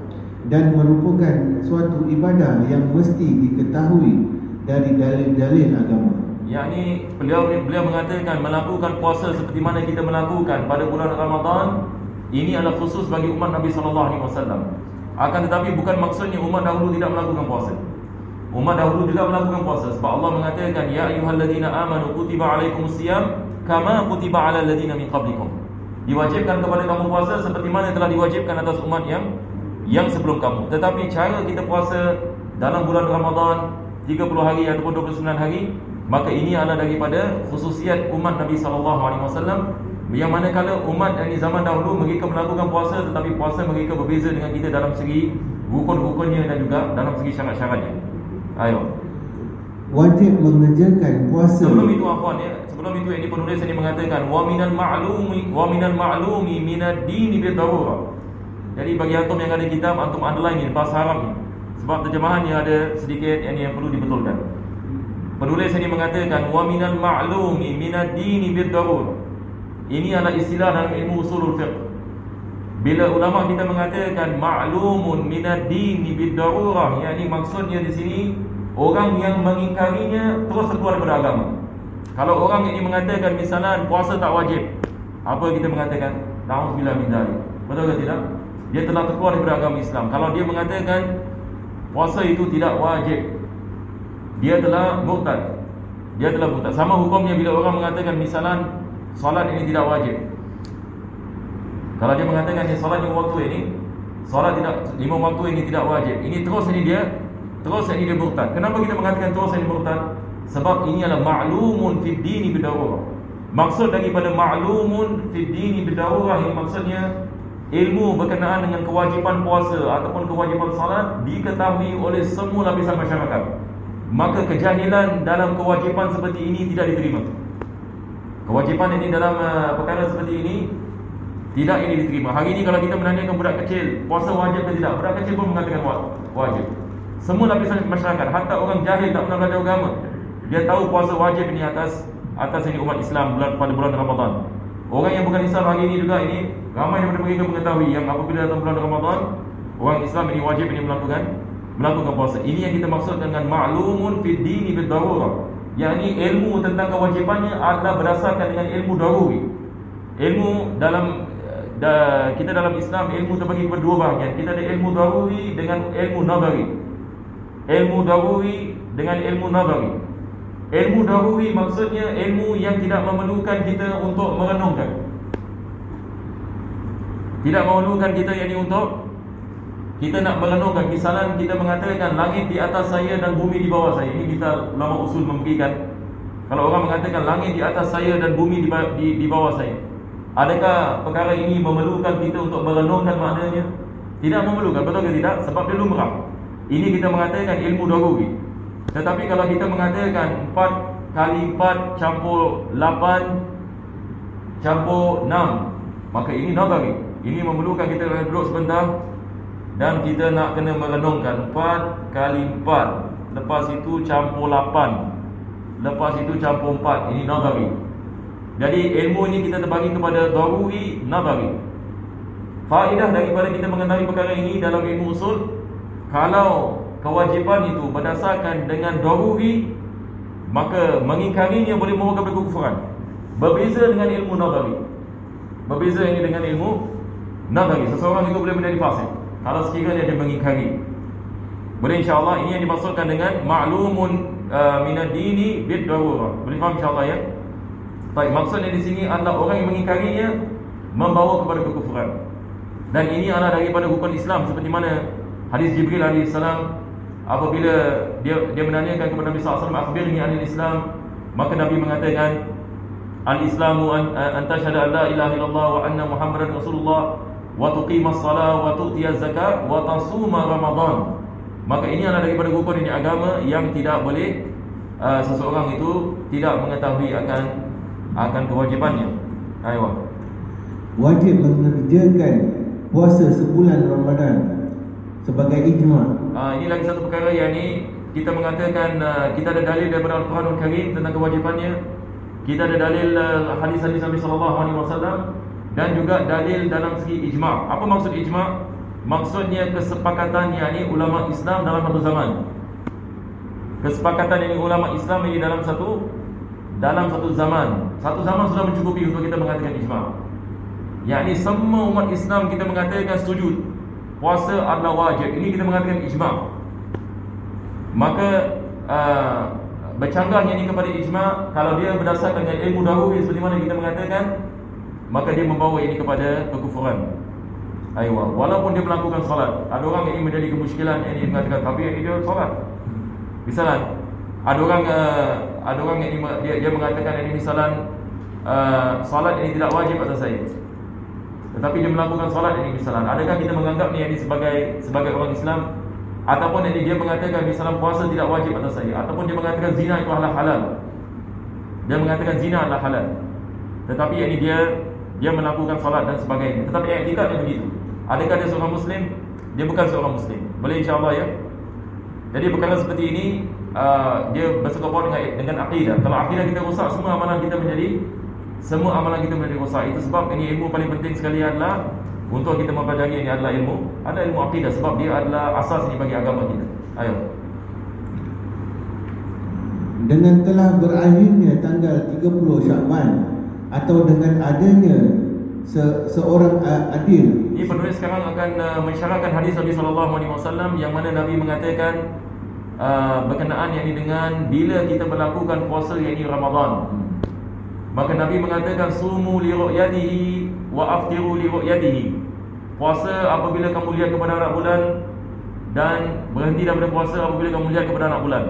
dan merupakan suatu ibadah yang mesti diketahui dari dalil-dalil agama. Yakni beliau mengatakan melakukan puasa seperti mana kita melakukan pada bulan Ramadan, ini adalah khusus bagi umat Nabi SAW. Akan tetapi bukan maksudnya umat dahulu tidak melakukan puasa. Umat dahulu juga melakukan puasa, sebab Allah mengatakan ya ayyuhalladzina amanu kutiba alaikumusiyam kama kutiba alal ladzina min qablikum. Diwajibkan kepada kamu puasa seperti mana telah diwajibkan atas umat yang sebelum kamu. Tetapi cara kita puasa dalam bulan Ramadan 30 hari ataupun 29 hari, maka ini adalah daripada khususiat umat Nabi SAW, yang manakala umat yang di zaman dahulu mereka melakukan puasa, tetapi puasa mereka berbeza dengan kita dalam segi rukun-rukunnya dan juga dalam segi syarat-syaratnya. Ayo. Wajib mengerjakan puasa. Sebelum itu sebelum itu ini penulis ini mengatakan wa minal ma'lumi minad dini bil darurah. Jadi bagi antum yang ada kitab, antum underline ni bahasa Arab ni, sebab terjemahannya ada sedikit yang perlu dibetulkan. Penulis ini mengatakan wa minal ma'lumi minad dini bil darurah. Ini adalah istilah dalam ilmu usulul fiqh. Bila ulama kita mengatakan ma'lumun minad dini bil darurah, yakni maksudnya di sini orang yang mengingkarinya terus keluar daripada agama. Kalau orang ini mengatakan misalnya puasa tak wajib, apa kita mengatakan? Na'udzubillah min dzalik. Betul ke tidak? Dia telah keluar daripada agama Islam. Kalau dia mengatakan puasa itu tidak wajib, dia telah murtad. Sama hukumnya bila orang mengatakan misalnya solat ini tidak wajib. Kalau dia mengatakan solat 5 waktu ini, solat tidak 5 waktu ini tidak wajib, ini terus ini dia murtad. Kenapa kita mengatakan terus ini murtad? Sebab ini adalah ma'lumun fid dini bidarurah. Maksud daripada ma'lumun fid dini bidarurah ini maksudnya ilmu berkenaan dengan kewajipan puasa ataupun kewajipan salat diketahui oleh semua lapisan masyarakat. Maka kejahilan dalam kewajipan seperti ini tidak diterima. Kewajipan ini dalam perkara seperti ini tidak ini diterima. Hari ini kalau kita menanyakan budak kecil puasa wajib atau tidak, budak kecil pun mengatakan wajib. Semua lapisan masyarakat, hatta orang jahil tak pernah belajar agama, dia tahu puasa wajib ini atas ini umat Islam pada bulan Ramadan. Orang yang bukan Islam hari ini juga ini ramai daripada mereka mengetahui yang apabila datang bulan Ramadan, orang Islam ini wajib ini melakukan puasa. Ini yang kita maksud dengan ma'lumun fid dini bil darurah. Yakni ilmu tentang kewajipannya adalah berdasarkan dengan ilmu daruri. Ilmu kita dalam Islam, ilmu terbagi kepada dua bahagian. Kita ada ilmu daruri dengan ilmu nazari. Ilmu daruri dengan ilmu nazari. Ilmu daruri maksudnya ilmu yang tidak memerlukan kita untuk merenungkan. Tidak memerlukan kita yakni untuk kita nak merenungkan. Misalan kita mengatakan langit di atas saya dan bumi di bawah saya. Ini kita ulama usul memberikan. Kalau orang mengatakan langit di atas saya dan bumi di bawah saya, adakah perkara ini memerlukan kita untuk merenungkan maknanya? Tidak memerlukan, betul ke tidak? Sebab dia lumrah. Ini kita mengatakan ilmu daruri. Tetapi kalau kita mengatakan 4 kali 4 campur 8 campur 6, maka ini nazari. Ini memerlukan kita duduk sebentar dan kita nak kena merenungkan 4 kali 4, lepas itu campur 8, lepas itu campur 4. Ini nazari. Jadi ilmu ini kita terbagi kepada daruri, nazari. Faedah daripada kita mengetahui perkara ini dalam ilmu usul, kalau kewajipan itu berdasarkan dengan daruri, maka mengingkarinya boleh membawa kepada kekufuran. Berbeza dengan ilmu nazari. Berbeza ini dengan ilmu nazari. Seseorang itu boleh menjadi fasik kalau sekiranya dia mengingkari. Boleh insya-Allah. Ini yang dimaksudkan dengan ma'lumun minad dini bid darurah. Boleh faham insya-Allah ya? Baik, maksudnya di sini adalah orang yang mengingkarinya membawa kepada kekufuran. Dan ini adalah daripada rukun Islam, seperti mana hadis Jibril AS apabila dia menanyakan kepada Nabi SAW, akhbirni anil Islam, maka Nabi mengatakan al-Islamu an tashhada an la ilaha illallah wa anna Muhammadan Rasulullah wa tuqimas salat wa tu'tiyaz zakat wa tasuma Ramadan. Maka ini adalah daripada rukun ini agama yang tidak boleh seseorang itu tidak mengetahui akan kewajipannya. Aywa. Wajib mengerjakan puasa sebulan Ramadan sebagai ijma'. Ini lagi satu perkara yang ni kita mengatakan kita ada dalil daripada Al-Quranul Karim tentang kewajipannya. Kita ada dalil hadis-hadis Nabi SAW dan juga dalil dalam segi ijma'. Apa maksud ijma'? Maksudnya kesepakatan yakni ulama Islam dalam satu zaman. Kesepakatan yakni ulama Islam ini dalam satu zaman. Satu zaman sudah mencukupi untuk kita mengatakan ijma'. Yakni semua umat Islam kita mengatakan setuju puasa adalah wajib. Ini kita mengatakan ijma'. Maka bercanggahnya ini kepada ijma', kalau dia berdasarkan dengan ilmu daruri seperti mana kita mengatakan, maka dia membawa ini kepada kekufuran. Aywa. Walaupun dia melakukan solat, ada orang yang menjadi kemusykilan yang ini mengatakan tapi yang dia solat. Misalan ada orang yang dia mengatakan ini misalan salat ini tidak wajib atas saya, tetapi dia melakukan salat ini misalan, adakah kita menganggap ni sebagai orang Islam? Ataupun dia mengatakan misalan puasa tidak wajib atas saya, ataupun dia mengatakan zina itu adalah halal, dia mengatakan zina adalah halal, tetapi dia melakukan salat dan sebagainya, tetapi i'tikadnya begitu. Adakah dia seorang Muslim? Dia bukan seorang Muslim. Boleh insya-Allah ya. Jadi perkara seperti ini dia bersangkut dengan akidah. Kalau akidah kita rosak, semua amalan kita menjadi rosak. Itu sebab ini ilmu paling penting sekali adalah untuk kita mempelajari. Ini adalah ilmu akidah, sebab dia adalah asas ini bagi agama kita. Ayo. Dengan telah berakhirnya tanggal 30 Syakban atau dengan adanya seorang adil. Ini penulis sekarang akan mensyarahkan hadis Nabi SAW yang mana Nabi mengatakan berkenaan yang ini dengan bila kita melakukan puasa yang ini Ramadan. Maka Nabi mengatakan sumu li ru'yatihi wa aftiru li ru'yatihi. Puasa apabila kamu lihat kepada anak bulan, dan berhenti daripada puasa apabila kamu lihat kepada anak bulan.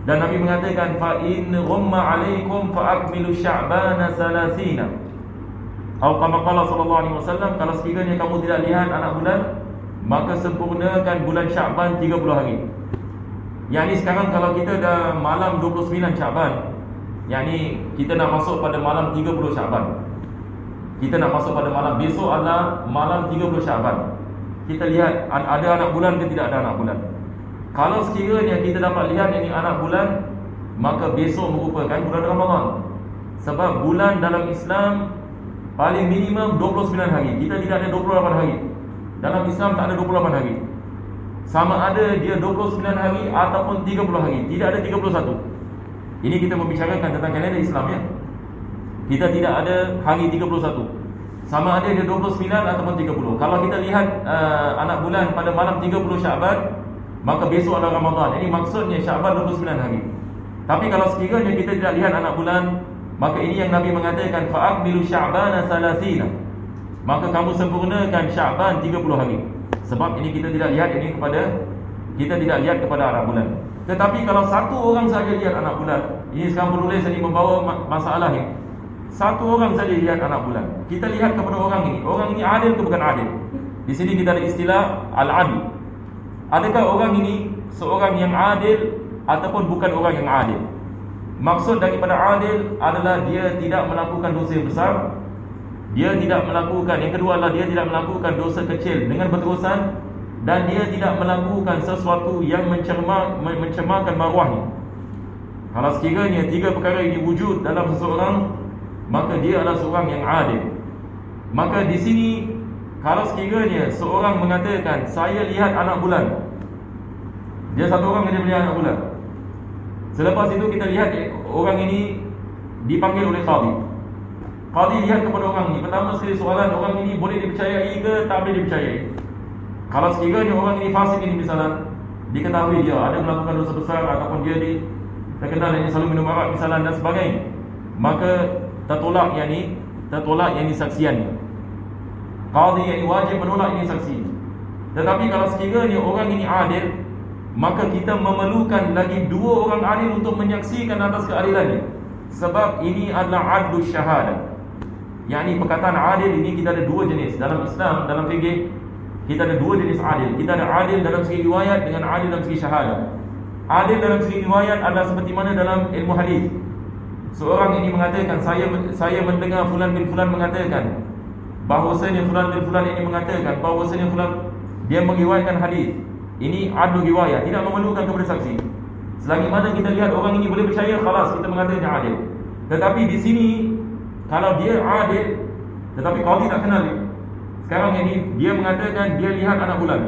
Dan Nabi mengatakan fa in ghamma alaikum fa akmilu sya'bana 30. Atau kama qala sallallahu alaihi wasallam, kalau sekiranya kamu tidak lihat anak bulan, maka sempurnakan bulan Sya'ban 30 hari. Yang ni sekarang kalau kita dah malam 29 Sya'ban, yang ni kita nak masuk pada malam 30 Sya'ban. Kita nak masuk pada malam, besok adalah malam 30 Sya'ban. Kita lihat ada anak bulan ke tidak ada anak bulan. Kalau sekiranya kita dapat lihat ini anak bulan, maka besok merupakan bulan Ramadan. Sebab bulan dalam Islam paling minimum 29 hari. Kita tidak ada 28 hari. Dalam Islam tak ada 28 hari. Sama ada dia 29 hari ataupun 30 hari. Tidak ada 31. Ini kita membicarakan tentang kalender Islam ya. Kita tidak ada hari 31. Sama ada dia 29 ataupun 30. Kalau kita lihat anak bulan pada malam 30 Sya'ban, maka besok adalah Ramadan. Ini maksudnya Sya'ban 29 hari. Tapi kalau sekiranya kita tidak lihat anak bulan, maka ini yang Nabi mengatakan fa'akmilu sya'bana 30. Maka kamu sempurnakan Sya'ban 30 hari. Sebab ini kita tidak lihat kepada anak bulan. Tetapi kalau satu orang saja lihat anak bulan, ini sekarang penulis ini membawa masalah ini. Satu orang saja lihat anak bulan, kita lihat kepada orang ini adil ke bukan adil? Di sini kita ada istilah al-adil. Adakah orang ini seorang yang adil ataupun bukan orang yang adil? Maksud daripada adil adalah dia tidak melakukan dosa yang besar. Dia tidak melakukan, yang kedua adalah dia tidak melakukan dosa kecil dengan berterusan, dan dia tidak melakukan sesuatu yang mencemarkan maruahnya. Kalau sekiranya tiga perkara ini wujud dalam seseorang, maka dia adalah seorang yang adil. Maka di sini kalau sekiranya seorang mengatakan saya lihat anak bulan, dia satu orang dia melihat anak bulan. Selepas itu kita lihat orang ini dipanggil oleh qadi. Qadi lihat kepada orang ini. Pertama sekali soalan, orang ini boleh dipercayai ke tak boleh dipercayai? Kalau sekiranya orang ini fasik ini misalnya, diketahui dia ada melakukan dosa besar ataupun dia terkenal yang selalu minum arak misalnya dan sebagainya, maka tertolak yang ini saksiannya. Qadi yang wajib menolak ini saksi. Tetapi kalau sekiranya orang ini adil, maka kita memerlukan lagi dua orang adil untuk menyaksikan atas keadilannya. Sebab ini adalah adlu syahadah. Yang ini perkataan adil ini kita ada dua jenis. Dalam Islam, dalam fikih, kita ada dua jenis adil. Kita ada adil dalam segi riwayat dengan adil dalam segi syahadah. Adil dalam segi riwayat adalah seperti mana dalam ilmu hadis. Seorang ini mengatakan, saya mendengar fulan bin fulan mengatakan bahawasanya fulan bin fulan ini mengatakan bahawasanya fulan, dia meriwayatkan hadis. Ini adlu riwayat, tidak memerlukan kepada saksi. Selagi mana kita lihat orang ini boleh percaya, khalas kita mengatakan adil. Tetapi di sini kalau dia adil tetapi qadi tak kenal dia, sekarang ini dia mengatakan dia lihat anak bulan,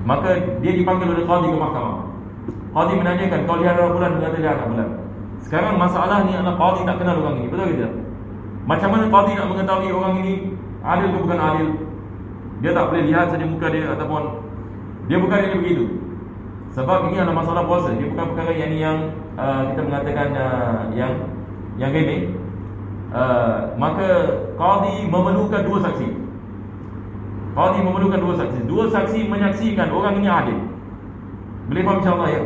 maka dia dipanggil oleh qadi ke mahkamah. Qadi menanyakan, kau lihat anak bulan? Dia kata lihat anak bulan. Sekarang masalah ni adalah qadi tak kenal orang ini, betul ke tidak? Macam mana qadi nak mengetahui orang ini adil ke bukan adil? Dia tak boleh lihat saja muka dia ataupun dia bukan yang begitu. Sebab ini adalah masalah puasa. Dia bukan perkara yang kita mengatakan yang remeh. Maka qadi memerlukan dua saksi. Qadi memerlukan dua saksi. Dua saksi menyaksikan orang ini adil. Boleh faham insyaAllah ya?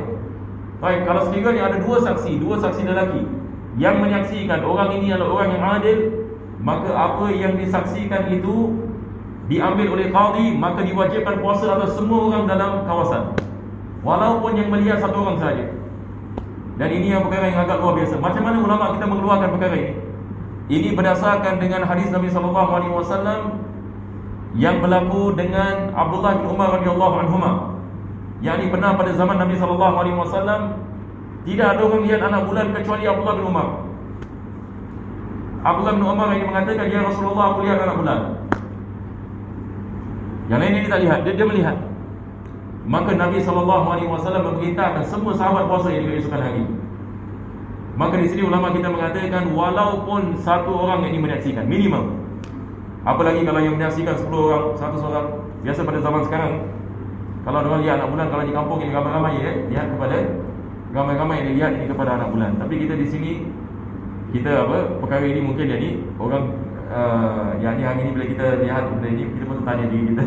Baik, kalau sekiranya ada dua saksi lelaki yang menyaksikan orang ini adalah orang yang adil, maka apa yang disaksikan itu diambil oleh qadi, maka diwajibkan puasa atas semua orang dalam kawasan, walaupun yang melihat satu orang saja. Dan ini yang perkara yang agak luar biasa. Macam mana ulama kita mengeluarkan perkara ini? Ini berdasarkan dengan hadis Nabi SAW yang berlaku dengan Abdullah bin Umar radhiyallahu anhuma. Yakni benar pada zaman Nabi SAW tidak ada orang lihat anak bulan kecuali Abdullah bin Umar. Abdullah bin Umar ini mengatakan, ya Rasulullah, aku lihat anak bulan. Yang lain ini tak lihat, dia melihat. Maka Nabi SAW memerintahkan semua sahabat puasa yang keesokan hari. Maka di sini ulama kita mengatakan walaupun satu orang yang menyaksikan minimum. Apalagi kalau yang menyaksikan 10 orang, 100 orang. Biasa pada zaman sekarang, kalau orang lihat anak bulan, kalau di kampung ini ramai-ramai ya, lihat kepada ramai-ramai yang lihat ini kepada anak bulan. Tapi kita di sini, kita perkara ini mungkin jadi orang yang ni hari ni bila kita lihat benda ini, kita pun tanya diri kita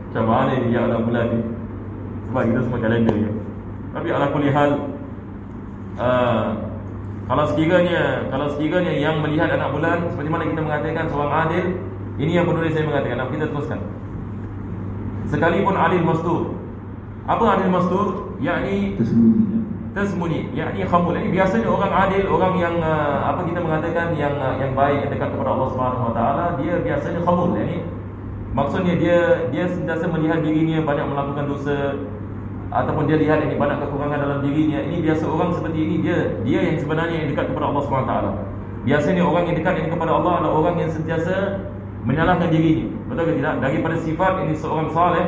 macam mana ni yang anak bulan ni, sebab kita semua kalender je. Tapi ala kulli hal, kalau sekiranya yang melihat anak bulan, seperti mana kita mengatakan seorang adil, ini yang penulis saya mengatakan. Kita teruskan. Sekalipun adil mastur. Apa adil mastur? Yakni tersembunyi. Yakni khamul. Ini biasanya orang adil, orang yang kita mengatakan yang baik, yang dekat kepada Allah Subhanahu Wa Taala, dia biasanya khamul. Yakni maksudnya dia sentiasa melihat dirinya banyak melakukan dosa, ataupun dia lihat ini banyak kekurangan dalam dirinya. Ini biasa orang seperti ini, dia yang sebenarnya yang dekat kepada Allah Subhanahu Wa Taala. Biasanya orang yang dekat ini kepada Allah adalah orang yang sentiasa menyalahkan dirinya. Betul ke tidak? Daripada sifat ini seorang saleh,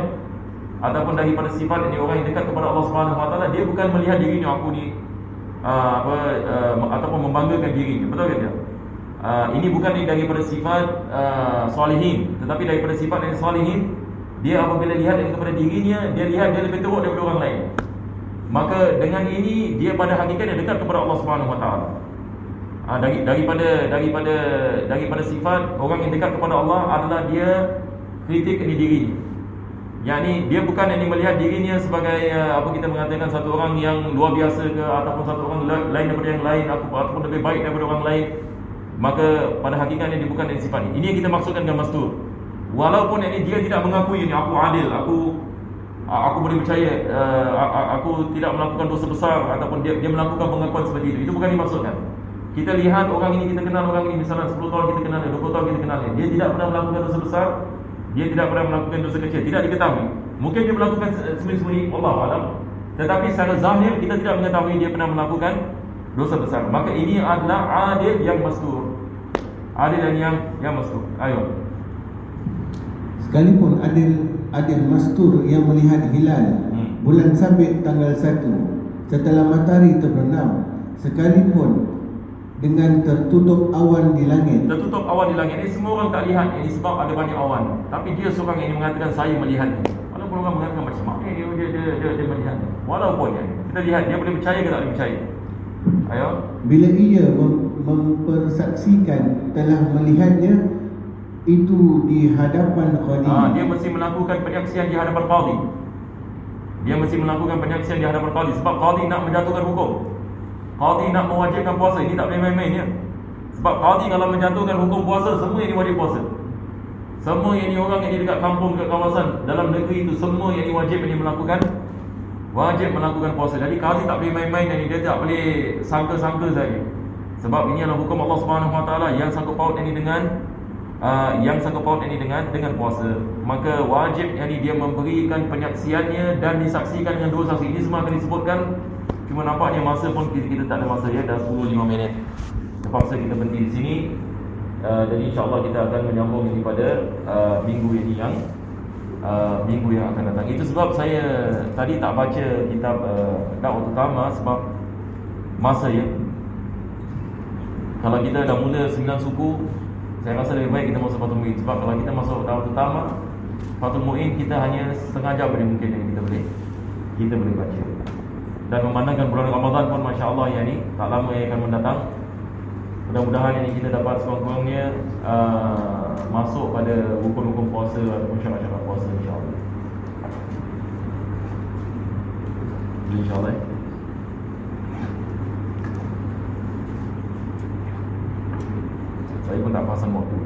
ataupun daripada sifat ini orang yang dekat kepada Allah Subhanahu Wa Taala, dia bukan melihat dirinya aku ni ataupun membanggakan dirinya. Betul ke tidak? Ini bukan daripada sifat salihin, tetapi daripada sifat yang salihin, dia apabila lihat kepada dirinya, dia lihat dia lebih teruk daripada orang lain. Maka dengan ini dia pada hakikatnya dekat kepada Allah Subhanahu Wa Taala. Daripada sifat orang yang dekat kepada Allah adalah dia kritik dirinya. Yakni dia bukan yang melihat dirinya sebagai kita mengatakan satu orang yang luar biasa ke, ataupun satu orang lain daripada yang lain, ataupun lebih baik daripada orang lain. Maka pada hakikatnya dia bukan dari sifat ini. Ini yang kita maksudkan dengan mastur. Walaupun ini dia tidak mengakui ini aku adil, aku boleh percaya, aku tidak melakukan dosa besar, ataupun dia melakukan pengakuan seperti itu. Itu bukan dimaksudkan. Kita lihat orang ini, kita kenal orang ini, misalnya 10 tahun kita kenal, 20 tahun kita kenal dia tidak pernah melakukan dosa besar, dia tidak pernah melakukan dosa kecil, tidak diketahui. Mungkin dia melakukan sembunyi-sembunyi, Allah alam. Tetapi secara zahir kita tidak mengetahui dia pernah melakukan dosa besar. Maka ini adalah adil yang mastur. Adil yang mastur. Ayo. Sekalipun adil mastur yang melihat hilal bulan sabit tanggal 1 setelah matahari terbenam, sekalipun dengan tertutup awan di langit. Tertutup awan di langit ini semua orang tak lihat. Ini sebab ada banyak awan. Tapi dia seorang yang mengatakan saya melihatnya. Walaupun orang mengatakan macam mana dia melihatnya. Walaupun kita lihat dia boleh percaya ke tak boleh percaya. Ayo. Bila ia mempersaksikan telah melihatnya itu di hadapan qadi. Dia mesti melakukan penyaksian di hadapan qadi. Dia mesti melakukan penyaksian di hadapan qadi sebab qadi nak menjatuhkan hukum. Qadi nak mewajibkan puasa. Ini tak boleh main-main ya. Sebab qadi kalau menjatuhkan hukum puasa, semua yang wajib puasa. Semua yang orang yang dekat kampung, dekat kawasan dalam negeri itu, semua yang wajib melakukan puasa. Jadi qadi tak boleh main-main dan dia tak boleh sangka-sangka saja. Sebab ini adalah hukum Allah Subhanahu Wa Taala yang sangkut paut ini dengan dengan puasa. Maka wajib dia memberikan penyaksiannya dan disaksikan dengan dua saksi. Ini semua akan disebutkan. Cuma nampaknya masa pun kita tak ada masa ya, dah 10-5 minit. Terpaksa kita berhenti di sini. Jadi insya-Allah kita akan menyambung ini pada minggu yang akan datang. Itu sebab saya tadi tak baca kitab dakwah utama sebab masa ya. Kalau kita dah mula 9 suku, saya rasa lebih baik kita masuk Fathul Mu'in. Sebab kalau kita masuk dakwah utama, Fathul Mu'in kita hanya setengah jam mungkin yang kita boleh baca. Dan memandangkan bulan Ramadan pun Masya Allah yang ni tak lama yang akan mendatang. Mudah-mudahan ini kita dapat sekurang-kurangnya masuk pada rukun-rukun puasa ataupun syarat-syarat puasa insya Allah. InsyaAllah. Saya pun tak pasang waktu.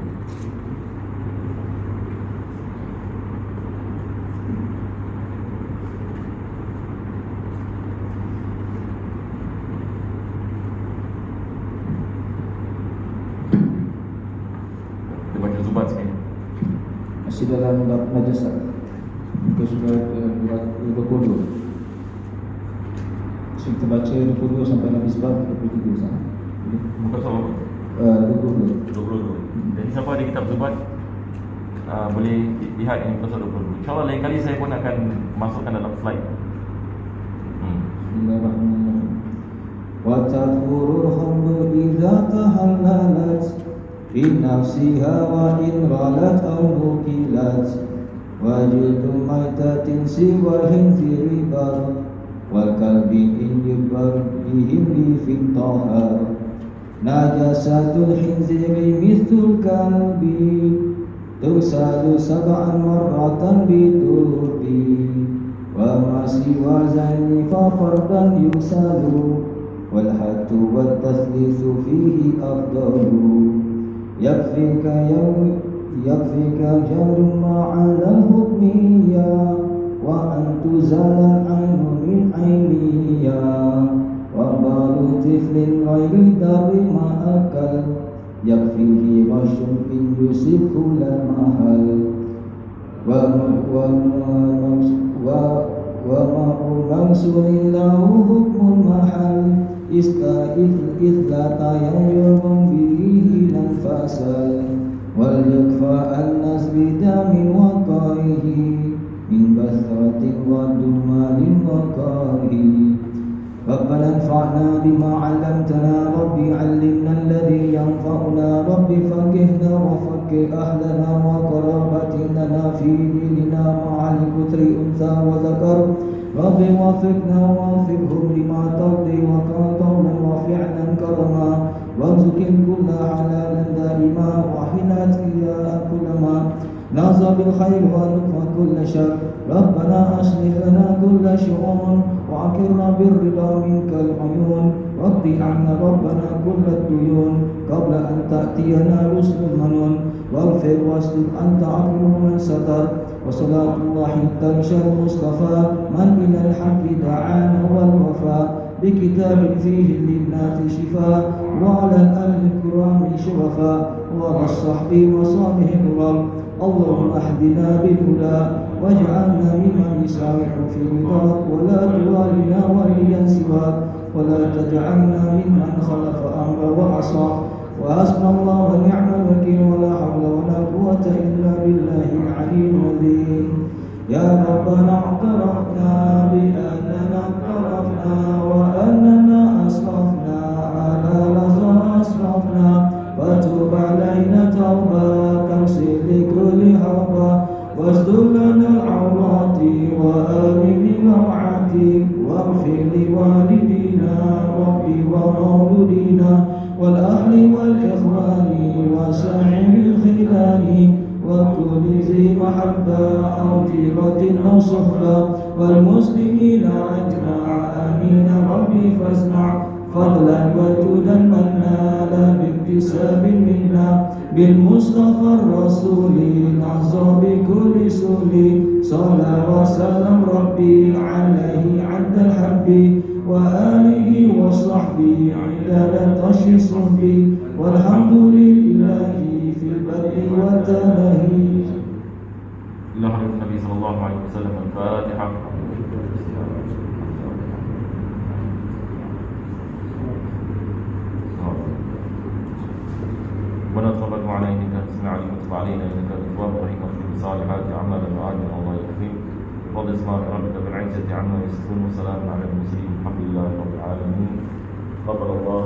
Kita baca Zubat sikit. Masih dalam bab najasah. Muka surat 22. Kita baca 22 sampai habis bab 23 sana. Muka surat 22. 22. Jadi siapa ada kitab Zubat boleh lihat ini muka surat 22. InsyaAllah lain kali saya pun akan masukkan dalam slide. Bismillahirrahmanirrahim. Wa tadhurul hamdu idza tahallalat fi nafsiha wa in ralat aw mukilat wajidu maitatin siwa hinziri bar wal kalbi in yubar bihim fi tahar najasatul hinziri mithlul kalbi tursalu sab'an marratan biturbi wa ma siwa zani fa fardan yusalu wal hatu wat taslisu fihi afdalu yakfika jarum ma'ala hukmiya wa antuzala ainu min ainiya wa balu tiflin ghairi dari ma'akal yakfihi rasyun in yusibhu la mahal wa ma'ulang sunillahu hukmun mahal إذ لا تيمم به نفسا وليكفى الناس بدم وقائه من بثرة ودمال وقائه ربنا انفعنا بما علمتنا ربي علمنا الذي ينفعنا ربي فقهنا وفقه أهلنا وقرابتنا في ديننا مع الكثر أنثى وذكر ربي وفقنا ووفقهم لما ترضي وقولا وفعلا كرما وارزق كل حلالا دائما وحلت إياه كلما ناظر بالخير ونكفى كل شر ربنا أصلح لنا كل شؤون وأكرنا بالرضا منك العيون واقض عنا ربنا كل الديون قبل أن تأتينا رسل المنون واغفر واستر أنت عفو من ستر وصلاة الله تنشر المصطفى من إلى الحق دعانا والوفاء بكتاب فيه للناس شفاء وعلى الآل الكرام شرفاء وعلى الصحب وصالح الرب اللهم اهدنا بالهدى واجعلنا ممن يسارع في رضاك ولا توالنا وليا سواك ولا تجعلنا ممن خلف أمر وعصى وحسبنا الله ونعم الوكيل ولا حول ولا قوة إلا بالله العلي العظيم يا ربنا اعترفنا بأننا اعترفنا وأننا أسرفنا على لظى أسرفنا وتب علينا توبة تغسل لكل حوبة واستر لنا العورات وآمن روعات واغفر لوالدينا ربي ومولودينا والأهل والإخوان وسائر الخلان وكل ذي محبة أو جيرة أو صحبة والمسلمين أجمع آمين ربي فاسمع فضلا وجودا من نال باكتساب منا بالمصطفى الرسول الأعظم بكل سول صلى وسلم ربي عليه عند الحب وآله وصحبه عدد الصحب والحمد لله في البدء والتنهي. إلى حضرة النبي صلى الله عليه وسلم. الفاتحة. ربنا تقبل معنا إنك أنت السميع العليم وتب علينا إنك أنت التواب الرحيم واغفر بالصالحات أعمالنا وآجلنا الله يكفيك. فضل اسماء ربك بالعزة عما يصفون وسلام على المرسلين الحمد لله رب العالمين. تقبل الله.